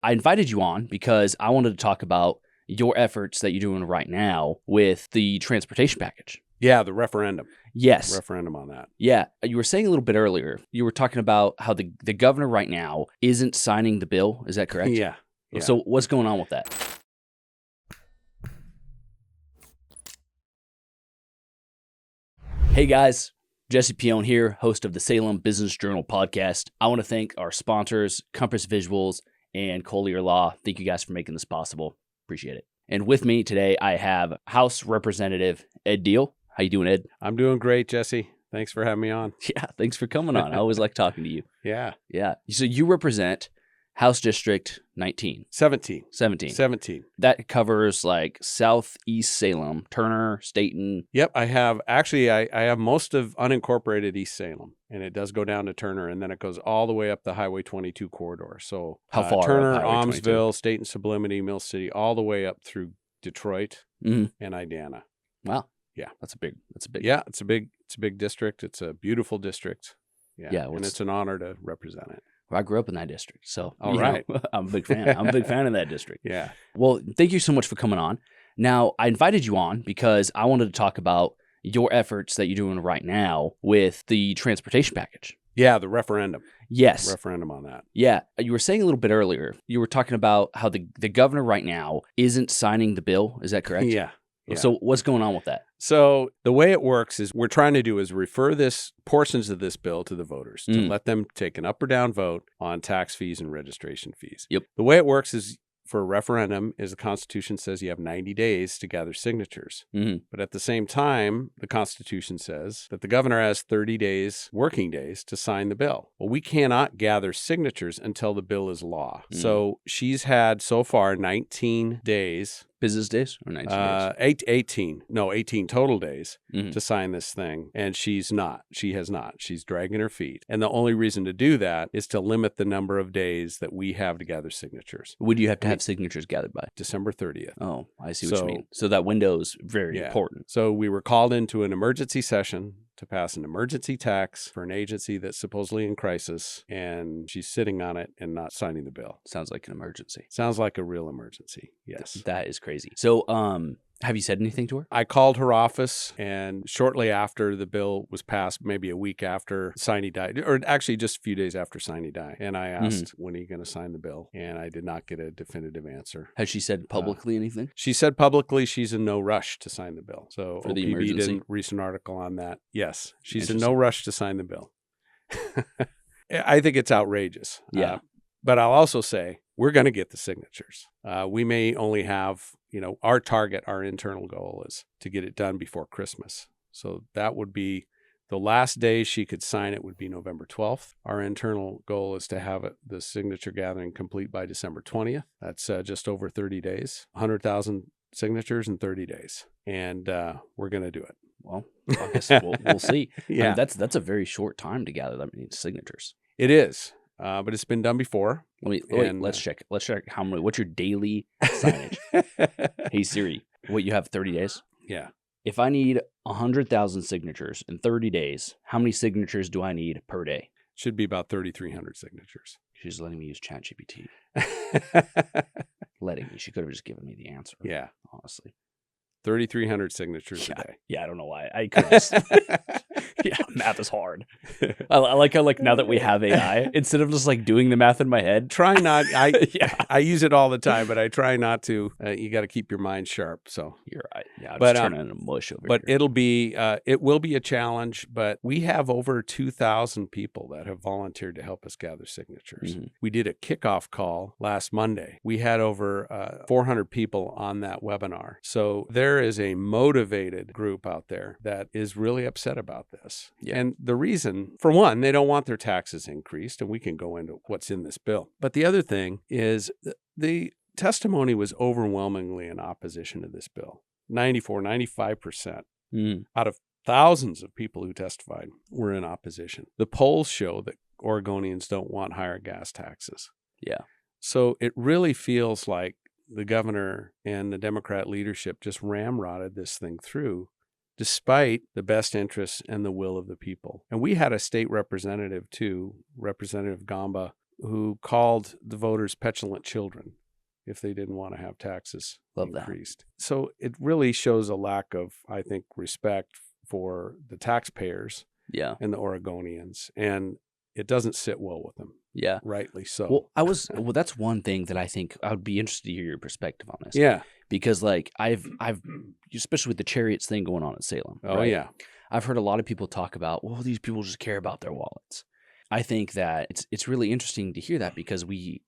I invited you on because I wanted to talk about your efforts that you're doing right now with the transportation package. Yeah, the referendum. Yes. Referendum on that. Yeah. You were saying a little bit earlier, you were talking about how the governor right now isn't signing the bill. Is that correct? Yeah. So what's going on with that? Hey guys, Jesse Pion here, host of the Salem Business Journal Podcast. I want to thank our sponsors, Compass Visuals and Collier Law. Thank you guys for making this possible. Appreciate it. And with me today, I have House Representative Ed Diehl. How you doing, Ed? I'm doing great, Jesse. Thanks for having me on. Yeah, thanks for coming on. I always like talking to you. Yeah. Yeah. So you represent House District 19. 17. 17. That covers like southeast Salem, Turner, Staten. Yep. I have most of unincorporated East Salem, and it does go down to Turner, and then it goes all the way up the Highway 22 corridor. So how far? Turner, up Highway 22? Almsville, Staten, Sublimity, Mill City, all the way up through Detroit and Idana. Wow. Yeah. That's a big. Yeah, it's a big district. It's a beautiful district. Yeah. And it's an honor to represent it. Well, I grew up in that district, so all right. I'm a big fan. I'm a big fan of that district. Yeah. Well, thank you so much for coming on. Now, I invited you on because I wanted to talk about your efforts that you're doing right now with the transportation package. Yeah, the referendum. Yes. Referendum on that. Yeah. You were saying a little bit earlier, you were talking about how the governor right now isn't signing the bill. Is that correct? Yeah. So what's going on with that? So the way it works is we're trying to do is refer portions of this bill to the voters to let them take an up or down vote on tax fees and registration fees. Yep. The way it works is for a referendum is the Constitution says you have 90 days to gather signatures. But at the same time, the Constitution says that the governor has 30 working days to sign the bill. Well, we cannot gather signatures until the bill is law. So she's had so far 19 days. Business days or 19 days? 18 total days to sign this thing. And she has not. She's dragging her feet. And the only reason to do that is to limit the number of days that we have to gather signatures. Would you have to have signatures gathered by? December 30th. Oh, I see what you mean. So that window is very important. So we were called into an emergency session to pass an emergency tax for an agency that's supposedly in crisis, and she's sitting on it and not signing the bill. Sounds like an emergency. Sounds like a real emergency, yes. That is crazy. So, have you said anything to her? I called her office, and shortly after the bill was passed, maybe a week after Siney died, or actually just a few days after Siney died, and I asked, when are you going to sign the bill? And I did not get a definitive answer. Has she said publicly anything? She said publicly she's in no rush to sign the bill. So for the OPB emergency? did a recent article on that. Yes, she's in no rush to sign the bill. I think it's outrageous. Yeah. But I'll also say we're going to get the signatures. We may only have, our target, our internal goal is to get it done before Christmas. So that would be the last day she could sign it would be November 12th. Our internal goal is to have the signature gathering complete by December 20th. That's just over 30 days, 100,000 signatures in 30 days. And we're going to do it. Well, I guess we'll see. Yeah. I mean, that's a very short time to gather that many signatures. It is. But it's been done before. Let's check. Let's check what's your daily signage? Hey Siri, you have 30 days? Yeah. If I need 100,000 signatures in 30 days, how many signatures do I need per day? Should be about 3,300 signatures. She's letting me use ChatGPT. Letting me. She could have just given me the answer. Yeah. Honestly. 3,300 signatures a day. Yeah, I don't know why. I could just... Yeah, math is hard. I like how now that we have AI, instead of just doing the math in my head, try not. I use it all the time, but I try not to. You got to keep your mind sharp. So you're right. Yeah, I'm just turning into mush over here. But it will be a challenge. But we have over 2,000 people that have volunteered to help us gather signatures. We did a kickoff call last Monday. We had over 400 people on that webinar. So there is a motivated group out there that is really upset about this. Yeah. And the reason, for one, they don't want their taxes increased, and we can go into what's in this bill. But the other thing is the testimony was overwhelmingly in opposition to this bill. 95% out of thousands of people who testified were in opposition. The polls show that Oregonians don't want higher gas taxes. Yeah. So it really feels like the governor and the Democrat leadership just ramrodded this thing through, despite the best interests and the will of the people. And we had a state representative too, Representative Gamba, who called the voters petulant children if they didn't want to have taxes Love increased. So it really shows a lack of, I think, respect for the taxpayers Yeah. and the Oregonians, and it doesn't sit well with them. Yeah. Rightly so. Well, that's one thing that I think I would be interested to hear your perspective on this. Yeah. Because like I've especially with the chariots thing going on at Salem. Oh, right? yeah. I've heard a lot of people talk about, well, these people just care about their wallets. I think that it's really interesting to hear that because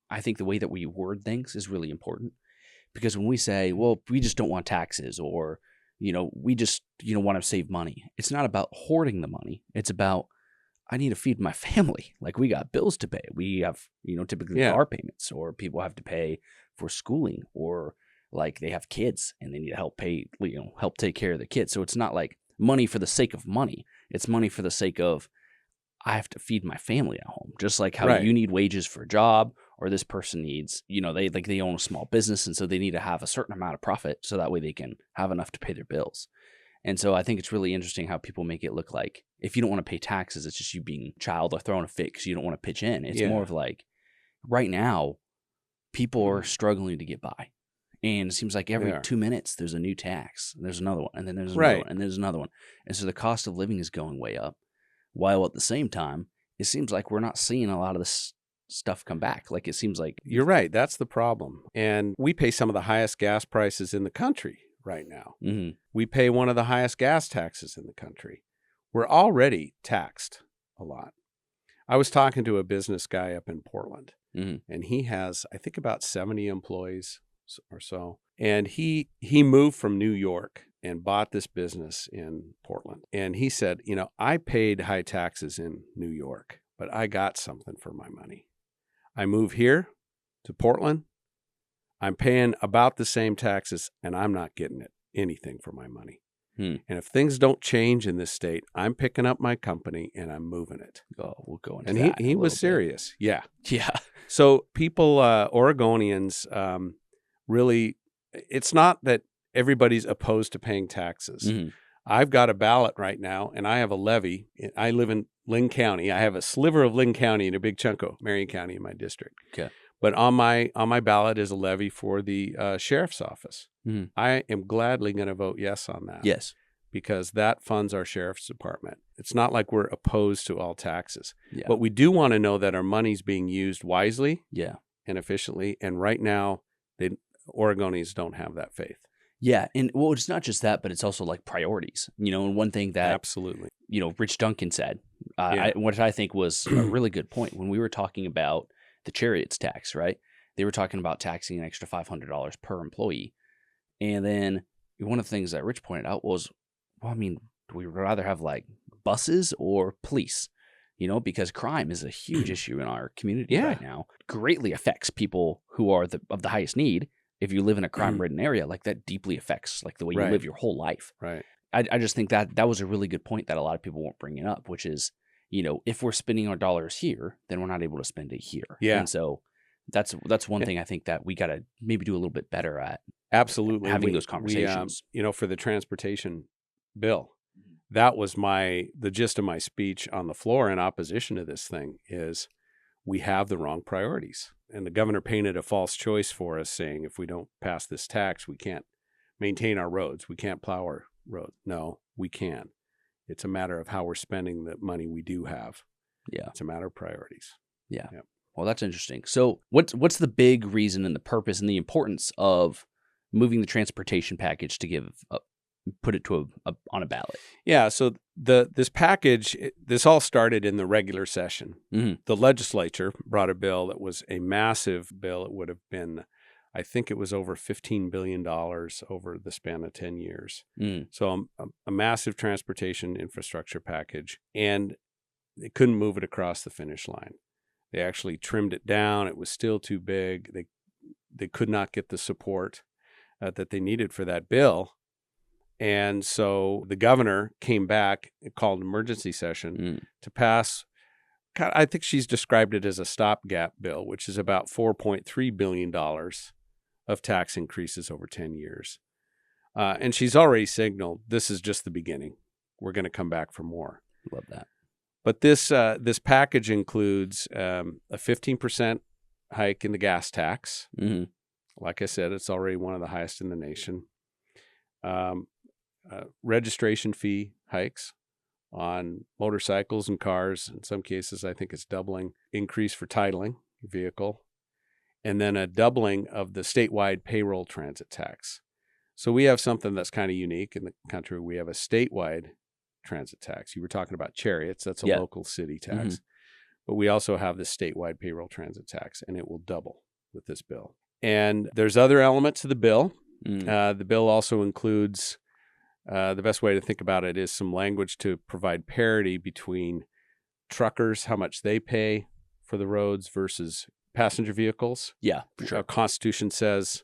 I think the way that we word things is really important. Because when we say, well, we just don't want taxes, or, we just, want to save money. It's not about hoarding the money. It's about, I need to feed my family. Like, we got bills to pay. We have, typically car payments, or people have to pay for schooling, or like they have kids and they need to help pay, help take care of the kids. So it's not like money for the sake of money. It's money for the sake of, I have to feed my family at home. Just like how you need wages for a job, or this person needs, they own a small business, and so they need to have a certain amount of profit so that way they can have enough to pay their bills. And so I think it's really interesting how people make it look like if you don't want to pay taxes, it's just you being a child or throwing a fit because you don't want to pitch in. It's more of like, right now, people are struggling to get by. And it seems like every 2 minutes there's a new tax. And there's another one. And then there's another one. And there's another one. And so the cost of living is going way up. While at the same time, it seems like we're not seeing a lot of this stuff come back. Like, it seems like... You're right. That's the problem. And we pay some of the highest gas prices in the country right now. Mm-hmm. We pay one of the highest gas taxes in the country. We're already taxed a lot. I was talking to a business guy up in Portland, and he has, I think, about 70 employees or so. And he moved from New York and bought this business in Portland. And he said, I paid high taxes in New York, but I got something for my money. I moved here to Portland. I'm paying about the same taxes, and I'm not getting anything for my money. And if things don't change in this state, I'm picking up my company and I'm moving it. Oh, we'll go into and that. And he was serious. Yeah. So people, Oregonians, really, it's not that everybody's opposed to paying taxes. Mm-hmm. I've got a ballot right now, and I have a levy. I live in Linn County. I have a sliver of Linn County and a big chunk of Marion County in my district. Okay. But on my ballot is a levy for the sheriff's office. Mm-hmm. I am gladly going to vote yes on that. Yes. Because that funds our sheriff's department. It's not like we're opposed to all taxes. Yeah. But we do want to know that our money's being used wisely and efficiently. And right now, Oregonians don't have that faith. Yeah. And well, it's not just that, but it's also like priorities. And one thing that absolutely, Rich Duncan said, what I think was a really good point when we were talking about the chariots tax, right? They were talking about taxing an extra $500 per employee. And then one of the things that Rich pointed out was, well, do we rather have like buses or police? Because crime is a huge issue in our community right now. Greatly affects people who are of the highest need. If you live in a crime-ridden area, like that deeply affects like the way you live your whole life. Right. I just think that was a really good point that a lot of people won't bring it up, which is, if we're spending our dollars here, then we're not able to spend it here. Yeah. And so that's one thing I think that we got to maybe do a little bit better at. Absolutely. Having those conversations. For the transportation bill, that was the gist of my speech on the floor in opposition to this thing is we have the wrong priorities. And the governor painted a false choice for us, saying if we don't pass this tax, we can't maintain our roads. We can't plow our roads. No, we can. It's a matter of how we're spending the money we do have. Yeah. It's a matter of priorities. Yeah. Yep. Well, that's interesting. So what's the big reason and the purpose and the importance of moving the transportation package to put it to on a ballot? Yeah. So this package, this all started in the regular session. Mm-hmm. The legislature brought a bill that was a massive bill. It would have been, I think it was over $15 billion over the span of 10 years. Mm. So a massive transportation infrastructure package, and they couldn't move it across the finish line. They actually trimmed it down. It was still too big. They could not get the support that they needed for that bill. And so the governor came back and called an emergency session to pass, I think she's described it as a stopgap bill, which is about $4.3 billion of tax increases over 10 years. And she's already signaled this is just the beginning. We're going to come back for more. Love that. But this package includes a 15% hike in the gas tax. Mm-hmm. Like I said, it's already one of the highest in the nation. Registration fee hikes on motorcycles and cars. In some cases, I think it's doubling. Increase for titling your vehicle. And then a doubling of the statewide payroll transit tax. So we have something that's kind of unique in the country. We have a statewide transit tax. You were talking about chariots. That's a local city tax. Mm-hmm. But we also have the statewide payroll transit tax, and it will double with this bill. And there's other elements to the bill. The bill also includes, the best way to think about it is some language to provide parity between truckers, how much they pay for the roads versus passenger vehicles. Yeah, for sure. Our Constitution says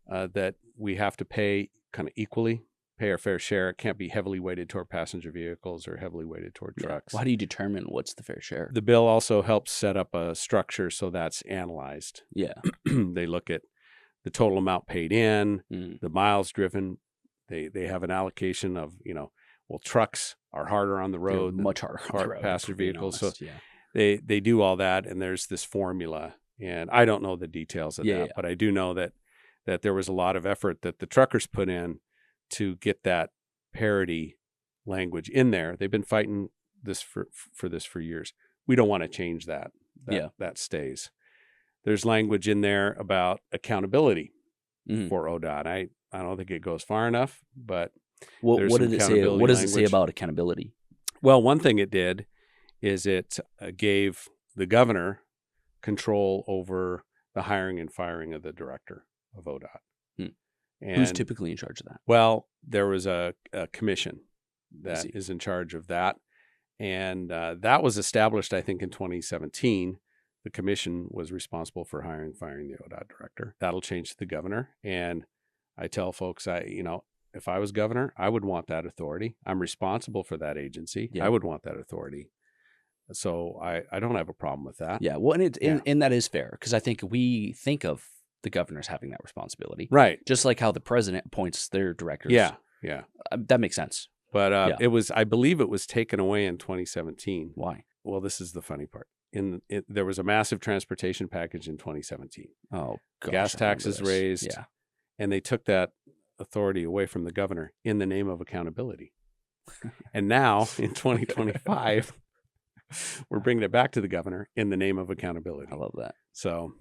that we have to pay kind of equally, pay our fair share. It can't be heavily weighted toward passenger vehicles or heavily weighted toward trucks. Well, how do you determine what's the fair share? The bill also helps set up a structure so that's analyzed. Yeah. They look at the total amount paid in, the miles driven. They have an allocation of, trucks are harder on the road. They're much harder on the road, passenger vehicles. Honest, so they do all that, and there's this formula. And I don't know the details of that, but I do know that there was a lot of effort that the truckers put in to get that parity language in there. They've been fighting this for years. We don't want to change that. That stays. There's language in there about accountability for ODOT. I don't think it goes far enough, but what did it say? What does it say about accountability? Well, one thing it did is it gave the governor control over the hiring and firing of the director of ODOT. And who's typically in charge of that? Well, there was a commission that is in charge of that. And that was established, I think, in 2017. The commission was responsible for hiring and firing the ODOT director. That'll change to the governor. And I tell folks, if I was governor, I would want that authority. I'm responsible for that agency. Yeah. I would want that authority. So I don't have a problem with that. Yeah. Well, and that is fair, because I think we think of the governors having that responsibility. Right. Just like how the president appoints their directors. Yeah. Yeah. That makes sense. But I believe it was taken away in 2017. Why? Well, this is the funny part. There was a massive transportation package in 2017. Oh, gosh. Gas taxes raised. Yeah. And they took that authority away from the governor in the name of accountability. And now in 2025, we're bringing it back to the governor in the name of accountability. I love that. So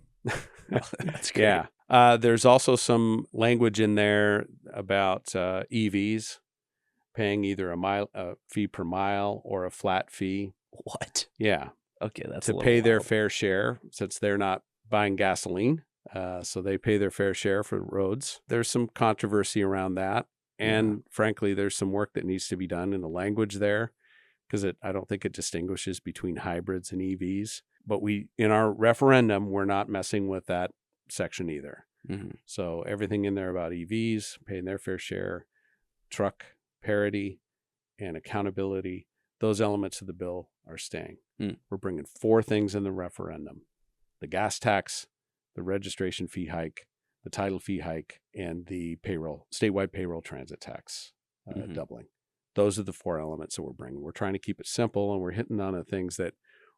that's great. Yeah. There's also some language in there about EVs paying either a fee per mile or a flat fee. What? Yeah. Okay, that's to pay their fair share, since they're not buying gasoline. So they pay their fair share for roads. There's some controversy around that. And frankly, there's some work that needs to be done in the language there, because I don't think it distinguishes between hybrids and EVs. But in our referendum, we're not messing with that section either. Mm-hmm. So everything in there about EVs, paying their fair share, truck parity, and accountability, those elements of the bill are staying. We're bringing 4 things in the referendum: the gas tax, the registration fee hike, the title fee hike, and the statewide payroll transit tax doubling. Those are the 4 elements that we're bringing. We're trying to keep it simple, and we're hitting on the things that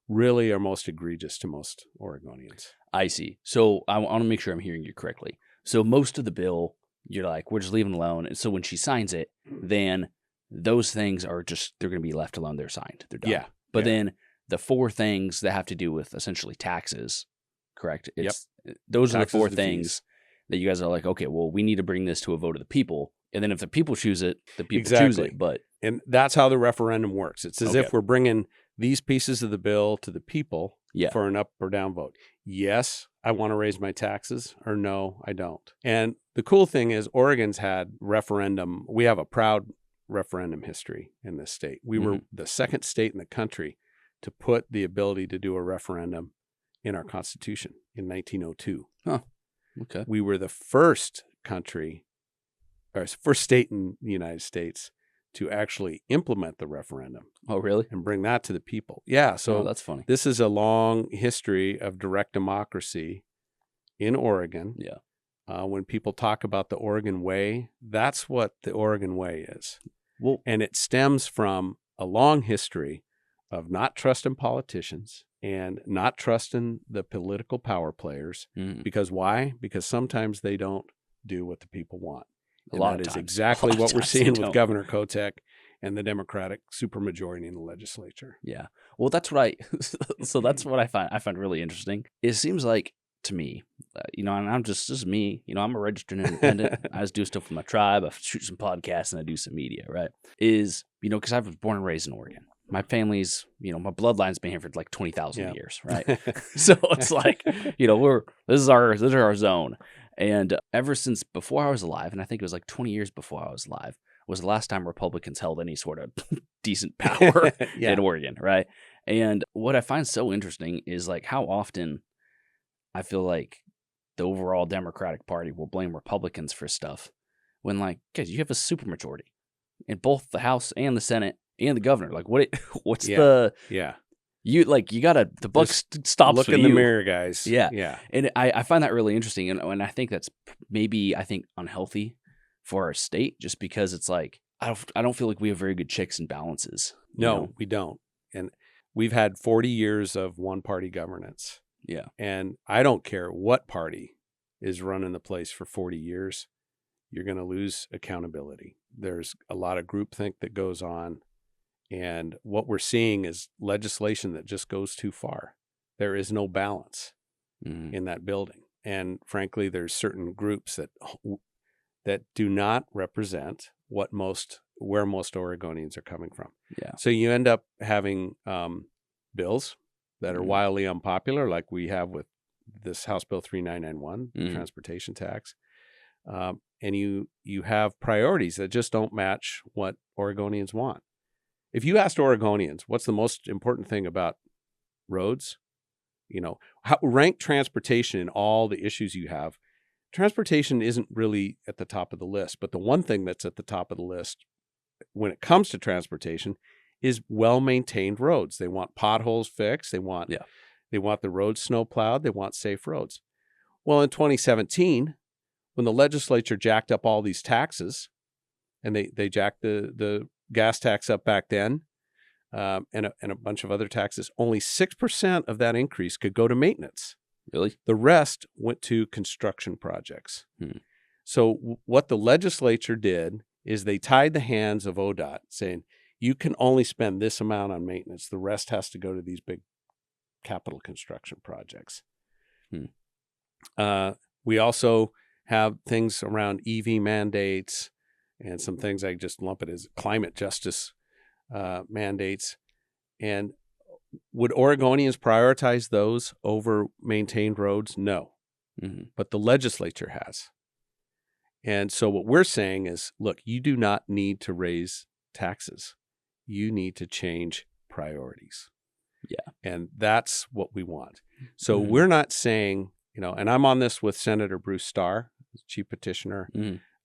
really are most egregious to most Oregonians. I see. So I want to make sure I'm hearing you correctly. So most of the bill, you're like, we're just leaving it alone. And so when she signs it, then those things are they're going to be left alone. They're signed. They're done. Yeah. But then the 4 things that have to do with essentially taxes, correct? Those are the 4 things that you guys are like, okay, well, we need to bring this to a vote of the people. And then if the people choose it, the people choose it. And that's how the referendum works. It's as if we're bringing these pieces of the bill to the people for an up or down vote. Yes, I want to raise my taxes, or no, I don't. And the cool thing is Oregon's had referendum. We have a proud referendum history in this state. We were the second state in the country to put the ability to do a referendum in our Constitution in 1902. Huh. Okay. We were the first state in the United States to actually implement the referendum. Oh, really? And bring that to the people. Yeah. So that's funny. This is a long history of direct democracy in Oregon. Yeah. When people talk about the Oregon way, that's what the Oregon way is. Well, and it stems from a long history of not trusting politicians and not trusting the political power players. Because why? Because sometimes they don't do what the people want. And that is exactly what we're seeing with Governor Kotek and the Democratic supermajority in the legislature. Yeah. Well, that's what so that's what I find really interesting. It seems like to me, and I'm just me, I'm a registered independent. I just do stuff with my tribe. I shoot some podcasts and I do some media, right? Because I was born and raised in Oregon. My family's, my bloodline's been here for like 20,000 years, right? So it's like, this is our zone. And ever since before I was alive, and I think it was like 20 years before I was alive, was the last time Republicans held any sort of decent power in Oregon, right? And what I find so interesting is like how often I feel like the overall Democratic Party will blame Republicans for stuff when, like, guys, you have a supermajority in both the House and the Senate and the governor. Like, what's the the buck stops look with in you. The mirror, guys. Yeah. And I find that really interesting, and I think that's maybe unhealthy for our state, just because it's like I don't feel like we have very good checks and balances. No, we don't. And we've had 40 years of one-party governance. Yeah. And I don't care what party is running the place for 40 years, you're going to lose accountability. There's a lot of groupthink that goes on. And what we're seeing is legislation that just goes too far. There is no balance in that building. And frankly, there's certain groups that do not represent where most Oregonians are coming from. Yeah. So you end up having bills that are wildly unpopular, like we have with this House Bill 3991, the transportation tax. And you have priorities that just don't match what Oregonians want. If you asked Oregonians, what's the most important thing about roads? Rank transportation in all the issues you have. Transportation isn't really at the top of the list, but the one thing that's at the top of the list when it comes to transportation is well-maintained roads. They want potholes fixed. They want the roads snow plowed. They want safe roads. Well, in 2017, when the legislature jacked up all these taxes, and they jacked the gas tax up back then, and a bunch of other taxes, only 6% of that increase could go to maintenance. Really? The rest went to construction projects. So what the legislature did is they tied the hands of ODOT, saying, you can only spend this amount on maintenance. The rest has to go to these big capital construction projects. We also have things around EV mandates and some things I just lump it as climate justice mandates. And would Oregonians prioritize those over maintained roads? No. But the legislature has. And so what we're saying is, look, you do not need to raise taxes. You need to change priorities. Yeah. And that's what we want. So we're not saying, and I'm on this with Senator Bruce Starr, chief petitioner,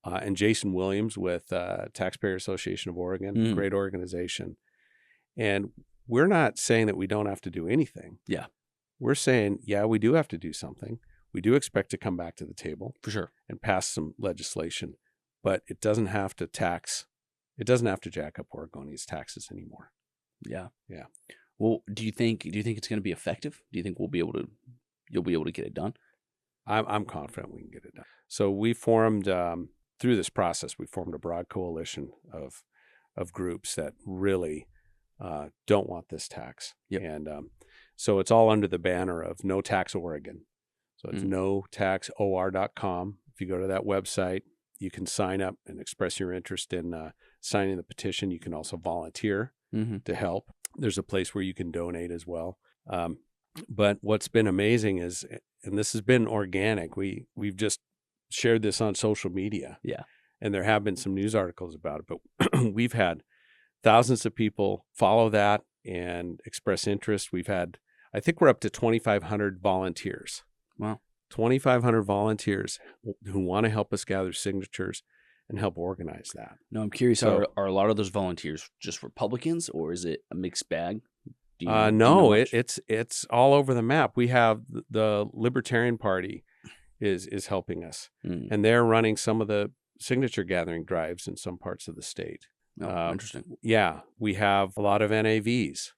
and Jason Williams with Taxpayer Association of Oregon, great organization. And we're not saying that we don't have to do anything. Yeah. We're saying, we do have to do something. We do expect to come back to the table. For sure. And pass some legislation, but it doesn't have to jack up Oregonians' taxes anymore. Yeah. Yeah. Well, do you think it's going to be effective? Do you think you'll be able to get it done? I'm confident we can get it done. So we formed through this process, we formed a broad coalition of groups that really don't want this tax. Yep. And so it's all under the banner of No Tax Oregon. So it's notaxor.com. If you go to that website, you can sign up and express your interest in signing the petition. You can also volunteer to help. There's a place where you can donate as well. But what's been amazing is, and this has been organic, we've just shared this on social media. Yeah. And there have been some news articles about it, but we've had thousands of people follow that and express interest. I think we're up to 2,500 volunteers. Wow. 2,500 volunteers who want to help us gather signatures and help organize that. No, I'm curious, are a lot of those volunteers just Republicans, or is it a mixed bag? No, it's all over the map. We have the Libertarian Party is helping us, and they're running some of the signature gathering drives in some parts of the state. Oh, interesting. Yeah, we have a lot of NAVs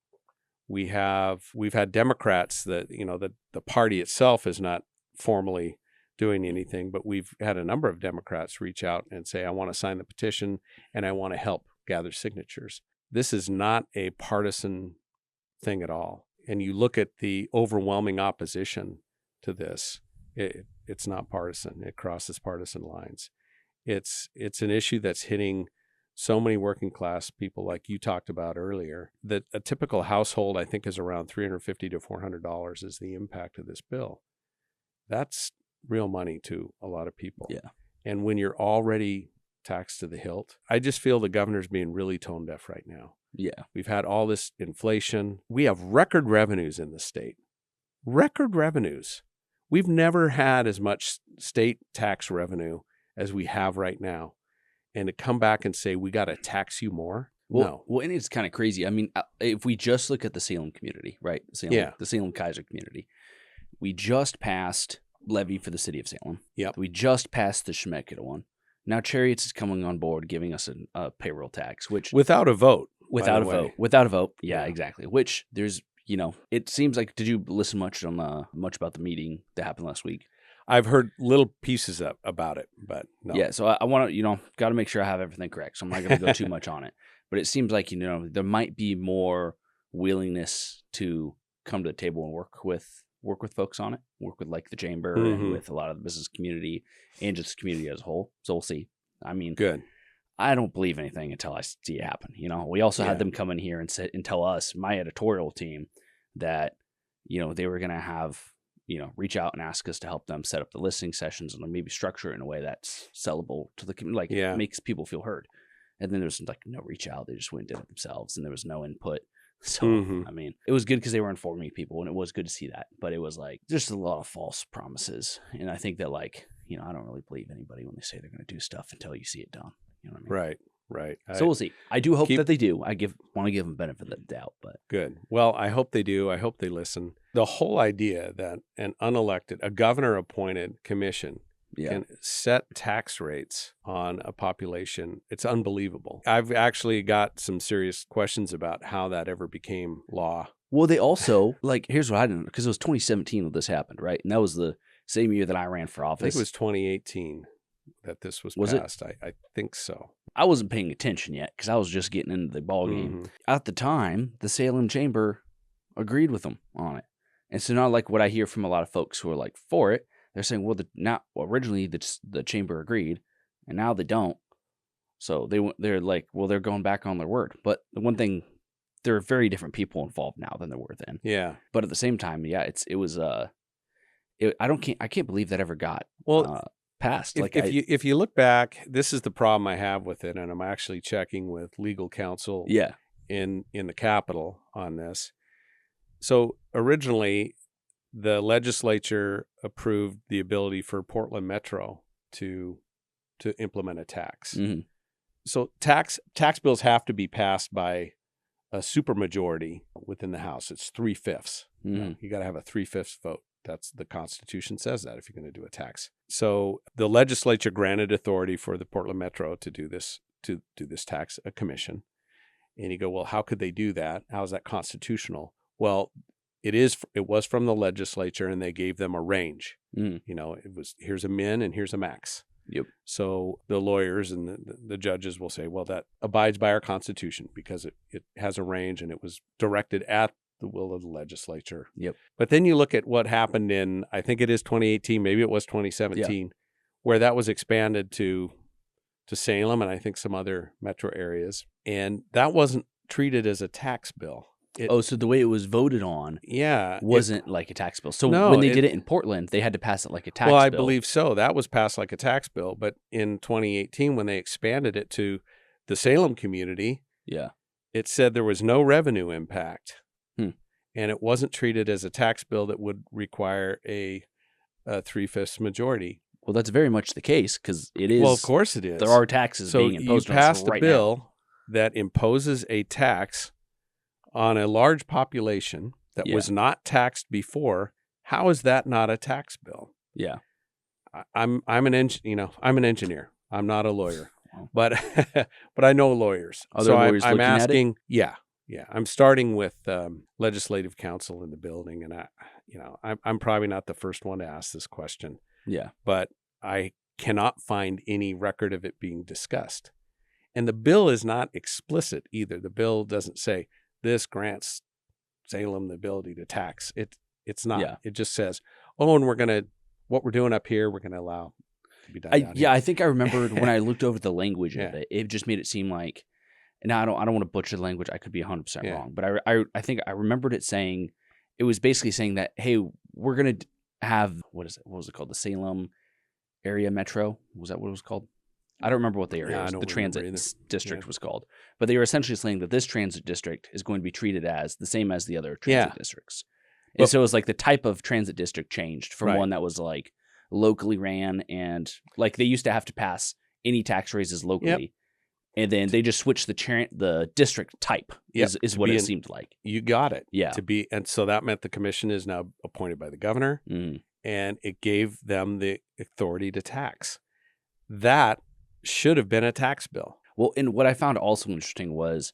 We've had Democrats that, the party itself is not formally doing anything, but we've had a number of Democrats reach out and say, I want to sign the petition and I want to help gather signatures. This is not a partisan thing at all. And you look at the overwhelming opposition to this, it's not partisan. It crosses partisan lines. It's an issue that's hitting so many working class people, like you talked about earlier, that a typical household, I think, is around $350 to $400 is the impact of this bill. That's real money to a lot of people. Yeah. And when you're already taxed to the hilt, I just feel the governor's being really tone deaf right now. Yeah. We've had all this inflation. We have record revenues in the state. Record revenues. We've never had as much state tax revenue as we have right now. And to come back and say, we got to tax you more? No. Well, and it's kind of crazy. I mean, if we just look at the Salem community, right? The Salem-Keizer community, we just passed levy for the city of Salem. Yep. We just passed the Schmeckitta one. Now Chariots is coming on board, giving us a payroll tax, which without a vote. Without a vote. Yeah, exactly. Which there's, it seems like, did you listen much about the meeting that happened last week? I've heard little pieces about it, but no. Yeah, so I want to, got to make sure I have everything correct. So I'm not going to go too much on it. But it seems like, there might be more willingness to come to the table and work with folks on it, work with like the chamber and with a lot of the business community and just the community as a whole. So we'll see. I mean, good. I don't believe anything until I see it happen. We also had them come in here and sit and tell us, my editorial team, that, they were going to have, reach out and ask us to help them set up the listening sessions and maybe structure it in a way that's sellable to the community, makes people feel heard. And then there's like no reach out. They just went and did it themselves and there was no input. So, I mean, it was good because they were informing people and it was good to see that. But it was like just a lot of false promises. And I think that I don't really believe anybody when they say they're going to do stuff until you see it done. You know what I mean? Right. So we'll see. I do hope that they do. I want to give them benefit of the doubt, but good. Well, I hope they do. I hope they listen. The whole idea that a governor-appointed commission can set tax rates on a population, it's unbelievable. I've actually got some serious questions about how that ever became law. Well, they also, here's what I didn't know, because it was 2017 when this happened, right? And that was the same year that I ran for office. I think it was 2018 that this was passed. I think so. I wasn't paying attention yet because I was just getting into the ballgame. At the time, the Salem Chamber agreed with them on it. And so now, what I hear from a lot of folks who are for it, they're saying, well, originally the chamber agreed, and now they don't. So they're like, well, they're going back on their word. But the one thing, there are very different people involved now than there were then. Yeah. But at the same time, I can't believe that ever got passed. If you look back, this is the problem I have with it, and I'm actually checking with legal counsel. In the Capitol on this. So originally, the legislature approved the ability for Portland Metro to implement a tax. Mm-hmm. So tax bills have to be passed by a supermajority within the House. It's 3/5. Mm-hmm. You got to have a 3/5 vote. That's the Constitution says that if you're going to do a tax. So the legislature granted authority for the Portland Metro to do this tax, a commission. And you go, well, how could they do that? How is that constitutional? Well, it was from the legislature, and they gave them a range. It was, here's a min and here's a max. Yep. So the lawyers and the judges will say, well, that abides by our Constitution because it has a range and it was directed at the will of the legislature. Yep. But then you look at what happened in, I think it is 2018, maybe it was 2017, where that was expanded to Salem and I think some other metro areas. And that wasn't treated as a tax bill. So the way it was voted on wasn't like a tax bill. So when they did it in Portland, they had to pass it like a tax bill. Well, I believe so. That was passed like a tax bill. But in 2018, when they expanded it to the Salem community, it said there was no revenue impact. And it wasn't treated as a tax bill that would require a 3/5 majority. Well, that's very much the case because it is. Well, of course it is. There are taxes being imposed on us right now. So you passed a bill that imposes a tax on a large population that was not taxed before. How is that not a tax bill? Yeah, I'm an engineer. I'm not a lawyer, but I know lawyers. Other lawyers I'm looking asking, at it? Yeah, I'm starting with legislative counsel in the building, and I'm probably not the first one to ask this question. Yeah. But I cannot find any record of it being discussed. And the bill is not explicit either. The bill doesn't say this grants Salem the ability to tax. It's not. Yeah. It just says, oh, and what we're doing up here, we're going to allow to be done down here. I think I remembered when I looked over the language Yeah. of it, it just made it seem like, now I don't want to butcher the language. I could be 100% Yeah. wrong, but I think I remembered it saying, it was basically saying that, hey, we're going to have, what was it called? The Salem area metro? Was that what it was called? I don't remember what the area was. The transit district was called. But they were essentially saying that this transit district is going to be treated as the same as the other transit districts. And so it was like the type of transit district changed from one that was like locally ran, and like they used to have to pass any tax raises locally. And then they just switched the district type is what it seemed like. You got it. Yeah. And so that meant the commission is now appointed by the governor, and it gave them the authority to tax. That should have been a tax bill. Well, and what I found also interesting was,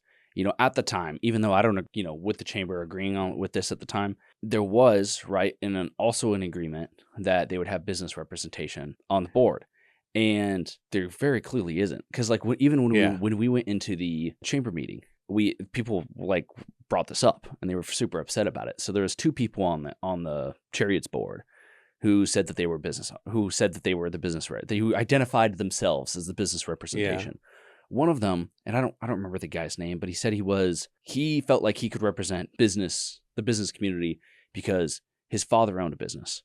at the time, even though I don't, with the chamber agreeing on with this at the time, there was, right, and also an agreement that they would have business representation on the board. And there very clearly isn't, because like even when we went into the chamber meeting, people like brought this up and they were super upset about it. So there was two people on the Chariots board who said that they were the business who identified themselves as the business representation. Yeah. One of them, and I don't remember the guy's name, but he said he felt like he could represent the business community because his father owned a business.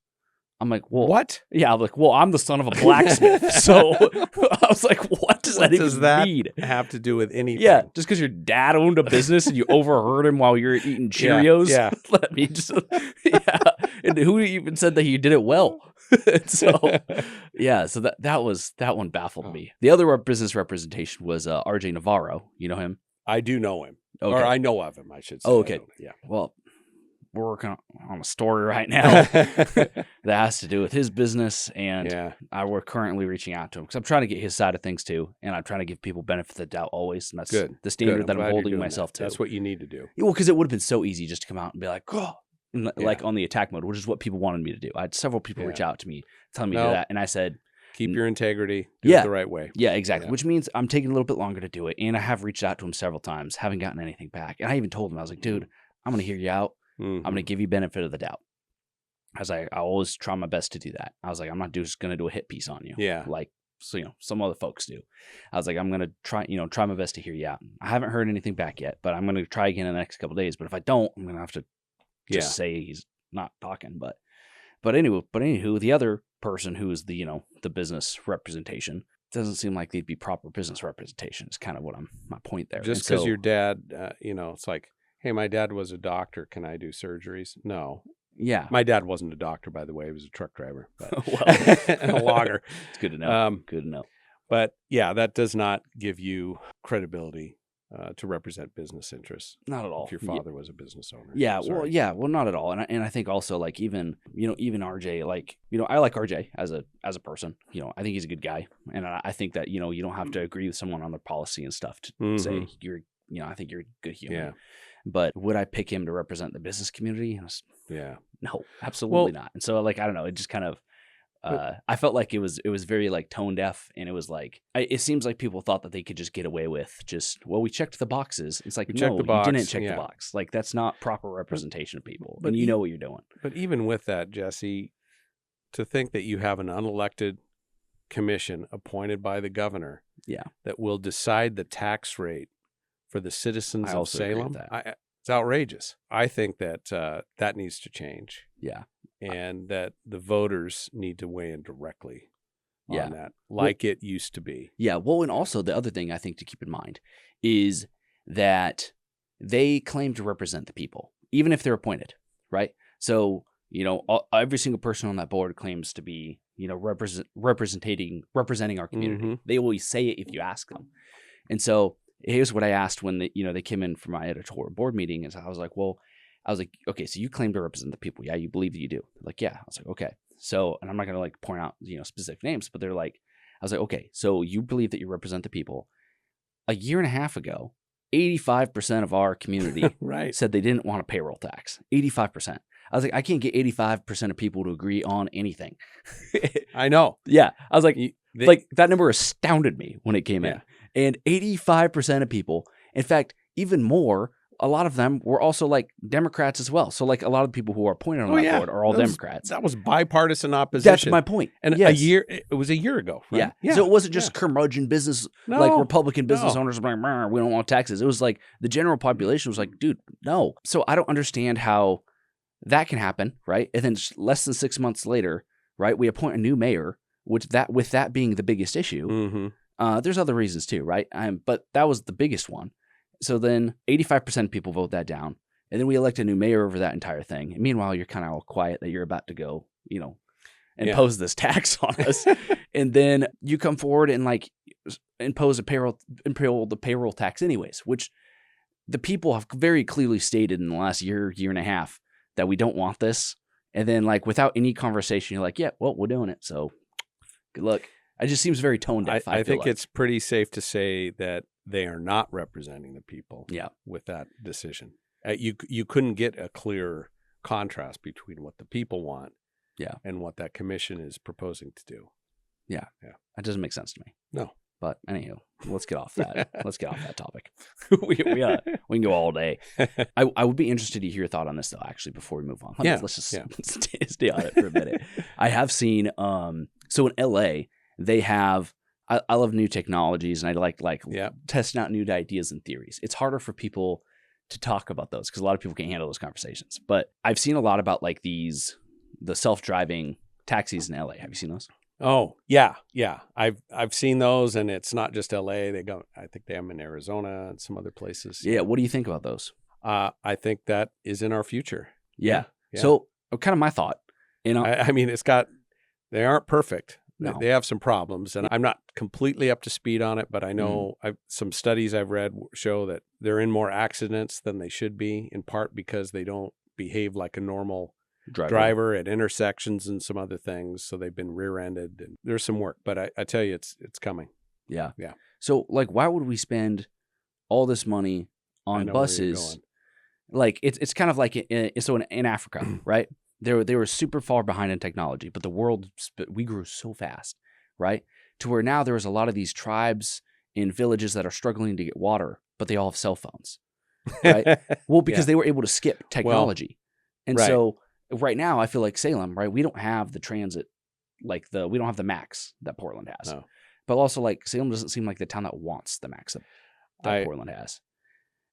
I'm like, well, what? Yeah, I'm like, well, I'm the son of a blacksmith. So I was like, what does that mean? Have to do with anything? Yeah, just because your dad owned a business and you overheard him while you were eating Cheerios. Yeah. Let me just, And who even said that he did it well? So, yeah, so that one baffled me. The other business representation was RJ Navarro. You know him? I do know him. Okay. Or I know of him, I should say. Oh, okay. Yeah. Well, we're working on a story right now that has to do with his business, and we're currently reaching out to him because I'm trying to get his side of things too, and I'm trying to give people benefit of the doubt always, and that's the standard that I'm holding myself to. That's what you need to do. Well, because it would have been so easy just to come out and be like, oh, like on the attack mode, which is what people wanted me to do. I had several people reach out to me telling me to do that, and I said, keep your integrity, do it the right way. Yeah, exactly. Which means I'm taking a little bit longer to do it, and I have reached out to him several times, haven't gotten anything back, and I even told him, I was like, dude, I'm going to hear you out. I'm going to give you benefit of the doubt. I was like, I always try my best to do that. I was like, I'm not just going to do a hit piece on you. Yeah. Like, so, some other folks do. I was like, I'm going to try my best to hear you out. I haven't heard anything back yet, but I'm going to try again in the next couple of days. But if I don't, I'm going to have to just say he's not talking. But anywho, the other person who is the business representation doesn't seem like they'd be proper business representation. Is kind of what my point there. Just because your dad, it's like, hey, my dad was a doctor. Can I do surgeries? No. Yeah. My dad wasn't a doctor, by the way. He was a truck driver. But and a logger. It's good to know. Good to know. But yeah, that does not give you credibility to represent business interests. Not at all. If your father was a business owner. Yeah. Well, not at all. And I think also like even RJ, like, I like RJ as a person. I think he's a good guy. And I think that, you don't have to agree with someone on their policy and stuff to say I think you're a good human. Yeah. But would I pick him to represent the business community? No, absolutely not. And so, like, I don't know. It just kind of, I felt like it was very like tone deaf, and it was like, it seems like people thought that they could just get away with we checked the boxes. It's like, no, you didn't check the box. Like, that's not proper representation of people, and you know what you're doing. But even with that, Jesse, to think that you have an unelected commission appointed by the governor, that will decide the tax rate for the citizens of Salem, it's outrageous. I think that that needs to change. Yeah. And that the voters need to weigh in directly on that, like it used to be. Yeah. Well, and also the other thing I think to keep in mind is that they claim to represent the people, even if they're appointed, right? So, every single person on that board claims to be, representing our community. They always say it if you ask them. And so here's what I asked when they came in for my editorial board meeting. Is I was like, okay, so you claim to represent the people. Yeah, you believe that you do. Like, yeah. I was like, okay. So, and I'm not going to like point out, specific names, but they're like, I was like, okay, so you believe that you represent the people. A year and a half ago, 85% of our community Right. said they didn't want a payroll tax. 85%. I was like, I can't get 85% of people to agree on anything. I know. Yeah. I was like, They- that number astounded me when it came in. And 85% of people, in fact, even more, a lot of them were also like Democrats as well. So like a lot of the people who are appointed on that board are all Democrats. That was bipartisan opposition. That's my point. And it was a year ago, right? Yeah. So it wasn't just curmudgeon business, like Republican business owners like, we don't want taxes. It was like the general population was like, dude, no. So I don't understand how that can happen, right? And then less than 6 months later, right, we appoint a new mayor, with that being the biggest issue. Mm-hmm. There's other reasons too, right? But that was the biggest one. So then 85% of people vote that down. And then we elect a new mayor over that entire thing. And meanwhile, you're kind of all quiet that you're about to go, impose this tax on us. And then you come forward and like impose the payroll tax anyways, which the people have very clearly stated in the last year and a half that we don't want this. And then like without any conversation, you're like, yeah, well, we're doing it. So good luck. It just seems very tone deaf. I think it's pretty safe to say that they are not representing the people with that decision. You couldn't get a clear contrast between what the people want and what that commission is proposing to do. Yeah. That doesn't make sense to me. No. But anywho, let's get off that. Let's get off that topic. we can go all day. I would be interested to hear your thought on this though, actually, before we move on. Let's just stay on it for a minute. I have seen, so in LA, they have, I love new technologies and I like testing out new ideas and theories. It's harder for people to talk about those because a lot of people can't handle those conversations. But I've seen a lot about like the self-driving taxis in LA. Have you seen those? Oh, yeah. I've seen those, and it's not just LA. I think they have them in Arizona and some other places. Yeah. What do you think about those? I think that is in our future. Yeah. So kind of my thought. I mean, they aren't perfect. No. They have some problems, and I'm not completely up to speed on it, but I know some studies I've read show that they're in more accidents than they should be, in part because they don't behave like a normal driver at intersections and some other things. So they've been rear-ended, and there's some work, but I tell you, it's coming. Yeah. Yeah. So like, why would we spend all this money on buses? Like it's kind of like in Africa, right? They were super far behind in technology, but we grew so fast, right? To where now there was a lot of these tribes in villages that are struggling to get water, but they all have cell phones, right? Well, because they were able to skip technology. So right now I feel like Salem, right? We don't have the transit, we don't have the max that Portland has. No. But also like Salem doesn't seem like the town that wants the max that Portland has.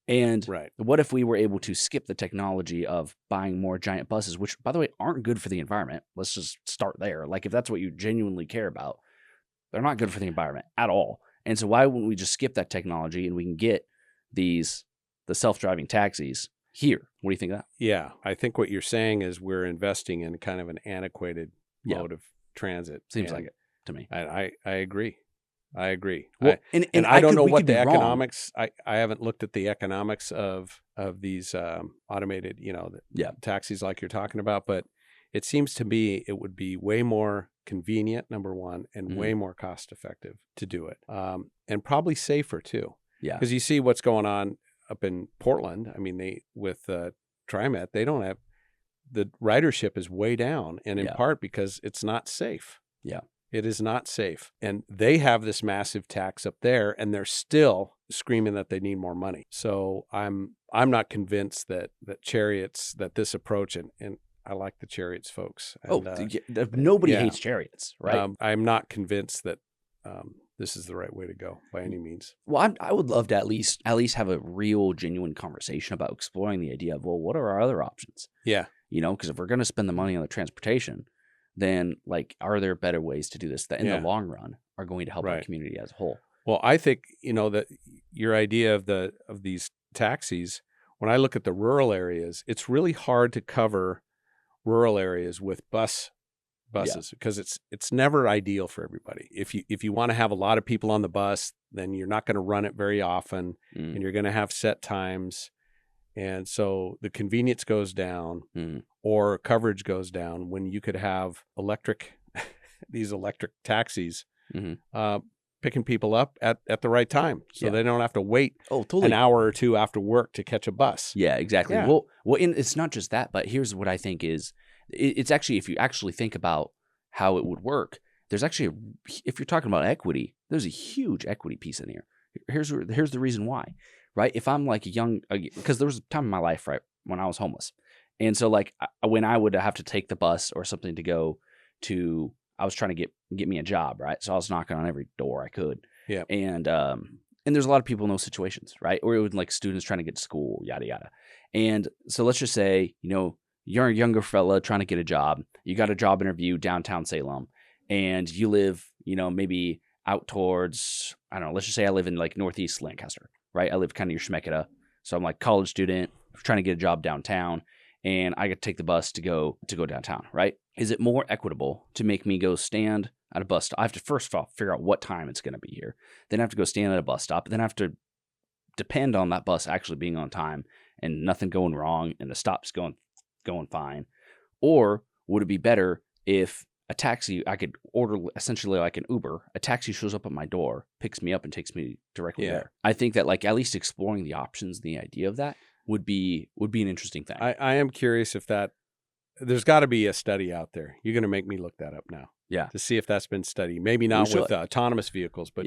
And what if we were able to skip the technology of buying more giant buses, which, by the way, aren't good for the environment? Let's just start there. Like, if that's what you genuinely care about, they're not good for the environment at all. And so why wouldn't we just skip that technology and we can get the self-driving taxis here? What do you think of that? Yeah, I think what you're saying is we're investing in kind of an antiquated mode of transit. Seems like it to me. I agree. Well, and I don't know what the economics. I haven't looked at the economics of these automated, taxis like you're talking about. But it seems to me it would be way more convenient, number one, and way more cost effective to do it, and probably safer too. Yeah, because you see what's going on up in Portland. I mean, with TriMet, they don't have the ridership is way down, and in part because it's not safe. Yeah. It is not safe. And they have this massive tax up there, and they're still screaming that they need more money. So I'm not convinced that Chariots, that this approach, and I like the Chariots folks. And, nobody hates Chariots, right? I'm not convinced that this is the right way to go by any means. Well, I would love to at least have a real, genuine conversation about exploring the idea of, well, what are our other options? Yeah. Because if we're going to spend the money on the transportation, then are there better ways to do this that in the long run are going to help our community as a whole? Well, I think, that your idea of these taxis, when I look at the rural areas, it's really hard to cover rural areas with buses because it's never ideal for everybody. If you want to have a lot of people on the bus, then you're not going to run it very often and you're going to have set times. And so the convenience goes down or coverage goes down when you could have these electric taxis picking people up at the right time, so they don't have to wait totally. an hour or two after work to catch a bus. Yeah, exactly. Yeah. Well, and it's not just that, but here's what I think is, it's actually, if you actually think about how it would work, there's actually, if you're talking about equity, there's a huge equity piece in here. Here's the reason why, right? If I'm like because there was a time in my life, right, when I was homeless. And so like when I would have to take the bus or something to go to, I was trying to get me a job, right? So I was knocking on every door I could. Yeah. And there's a lot of people in those situations, right? Or it was like students trying to get to school, yada, yada. And so let's just say, you're a younger fella trying to get a job. You got a job interview downtown Salem, and you live, maybe out towards, I don't know, let's just say I live in like Northeast Lancaster, right? I live kind of near Schmecketa. So I'm like college student trying to get a job downtown, and I get to take the bus to go downtown, right? Is it more equitable to make me go stand at a bus stop? I have to first of all figure out what time it's going to be here. Then I have to go stand at a bus stop. Then I have to depend on that bus actually being on time and nothing going wrong and the stop's going fine. Or would it be better if a taxi, I could order essentially like an Uber, a taxi shows up at my door, picks me up and takes me directly there? I think that like at least exploring the options, the idea of that would be an interesting thing. I am curious if there's got to be a study out there. You're going to make me look that up now. Yeah. To see if that's been studied. Maybe not with autonomous vehicles, but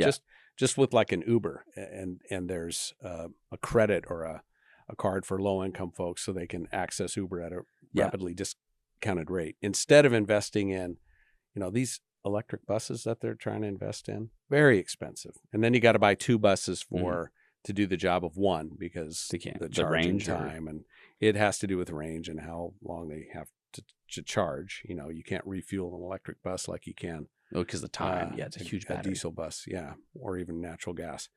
just with like an Uber, and there's a credit or a card for low income folks so they can access Uber at a rapidly discounted rate instead of investing in, these electric buses that they're trying to invest in. Very expensive, and then you got to buy 2 buses to do the job of one because the charging range time and it has to do with range and how long they have to charge. You can't refuel an electric bus like you can. Oh, because the time, it's a huge battery. A diesel bus, or even natural gas.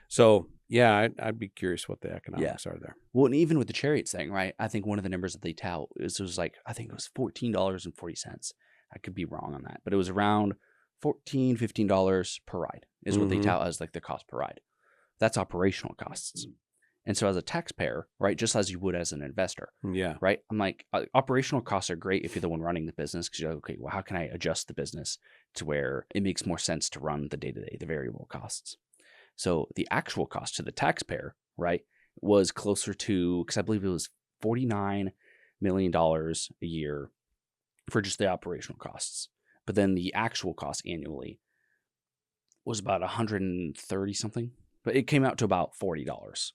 So, I'd be curious what the economics are there. Well, and even with the Chariots thing, right? I think one of the numbers that they tout was like, I think it was $14.40. I could be wrong on that, but it was around $14, $15 per ride is what they tout as like the cost per ride. That's operational costs. And so as a taxpayer, right, just as you would as an investor, right? I'm like, operational costs are great if you're the one running the business because you're like, okay, well, how can I adjust the business to where it makes more sense to run the day-to-day, the variable costs? So the actual cost to the taxpayer, right, was closer to, because I believe it was $49 million a year for just the operational costs. But then the actual cost annually was about 130 something, but it came out to about $40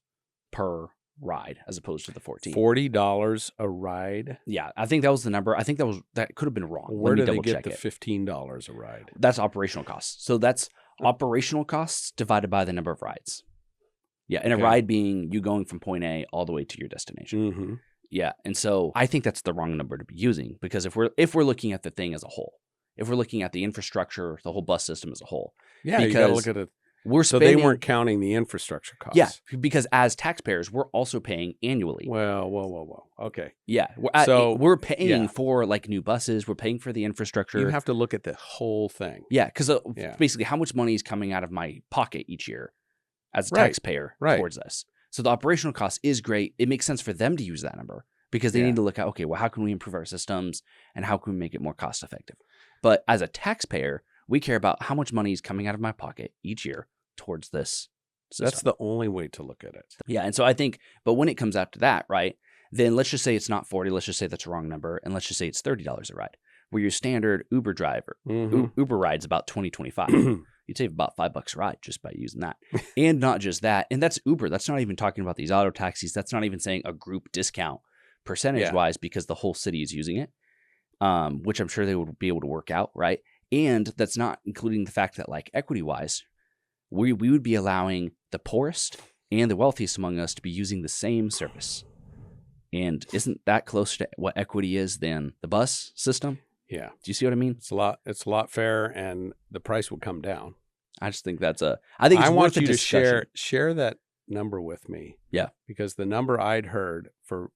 per ride as opposed to the 14. $40 a ride? Yeah, I think that was the number. I think that could have been wrong. Where did they get the $15 a ride? That's operational costs. So that's operational costs divided by the number of rides. Yeah, and a ride being you going from point A all the way to your destination. Yeah, and so I think that's the wrong number to be using because if we're looking at the thing as a whole, if we're looking at the infrastructure, the whole bus system as a whole, you got to look at it. So they weren't counting the infrastructure costs. Yeah, because as taxpayers, we're also paying annually. Well, whoa. Okay. Yeah, we're paying for like new buses. We're paying for the infrastructure. You have to look at the whole thing. Yeah, because basically how much money is coming out of my pocket each year as a taxpayer towards this. So the operational cost is great. It makes sense for them to use that number because they need to look at, okay, well, how can we improve our systems and how can we make it more cost effective? But as a taxpayer, we care about how much money is coming out of my pocket each year towards this system. That's the only way to look at it. Yeah. And so I think, but when it comes out to that, right, then let's just say it's not 40. Let's just say that's a wrong number. And let's just say it's $30 a ride, where your standard Uber driver, Uber ride's about $20-$25. You'd save about $5 a ride just by using that. And not just that. And that's Uber. That's not even talking about these auto taxis. That's not even saying a group discount percentage wise because the whole city is using it, which I'm sure they would be able to work out, right? And that's not including the fact that like equity wise, we would be allowing the poorest and the wealthiest among us to be using the same service. And isn't that closer to what equity is than the bus system? Yeah. Do you see what I mean? It's a lot fair and the price would come down. I just think I think it's want worth a you to discussion. share that number with me. Yeah. Because the number I'd heard for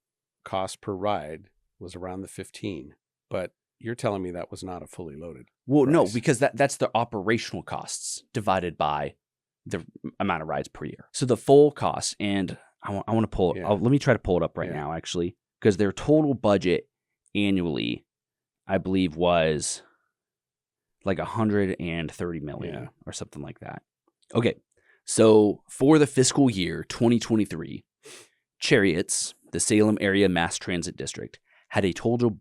cost per ride was around the 15, but you're telling me that was not a fully loaded price. No, because that's the operational costs divided by the amount of rides per year. So the full cost, and I want to pull it. Let me try to pull it up right now, actually, because their total budget annually, I believe, was like $130 million or something like that. Okay, so for the fiscal year 2023, Chariots, the Salem Area Mass Transit District, had a total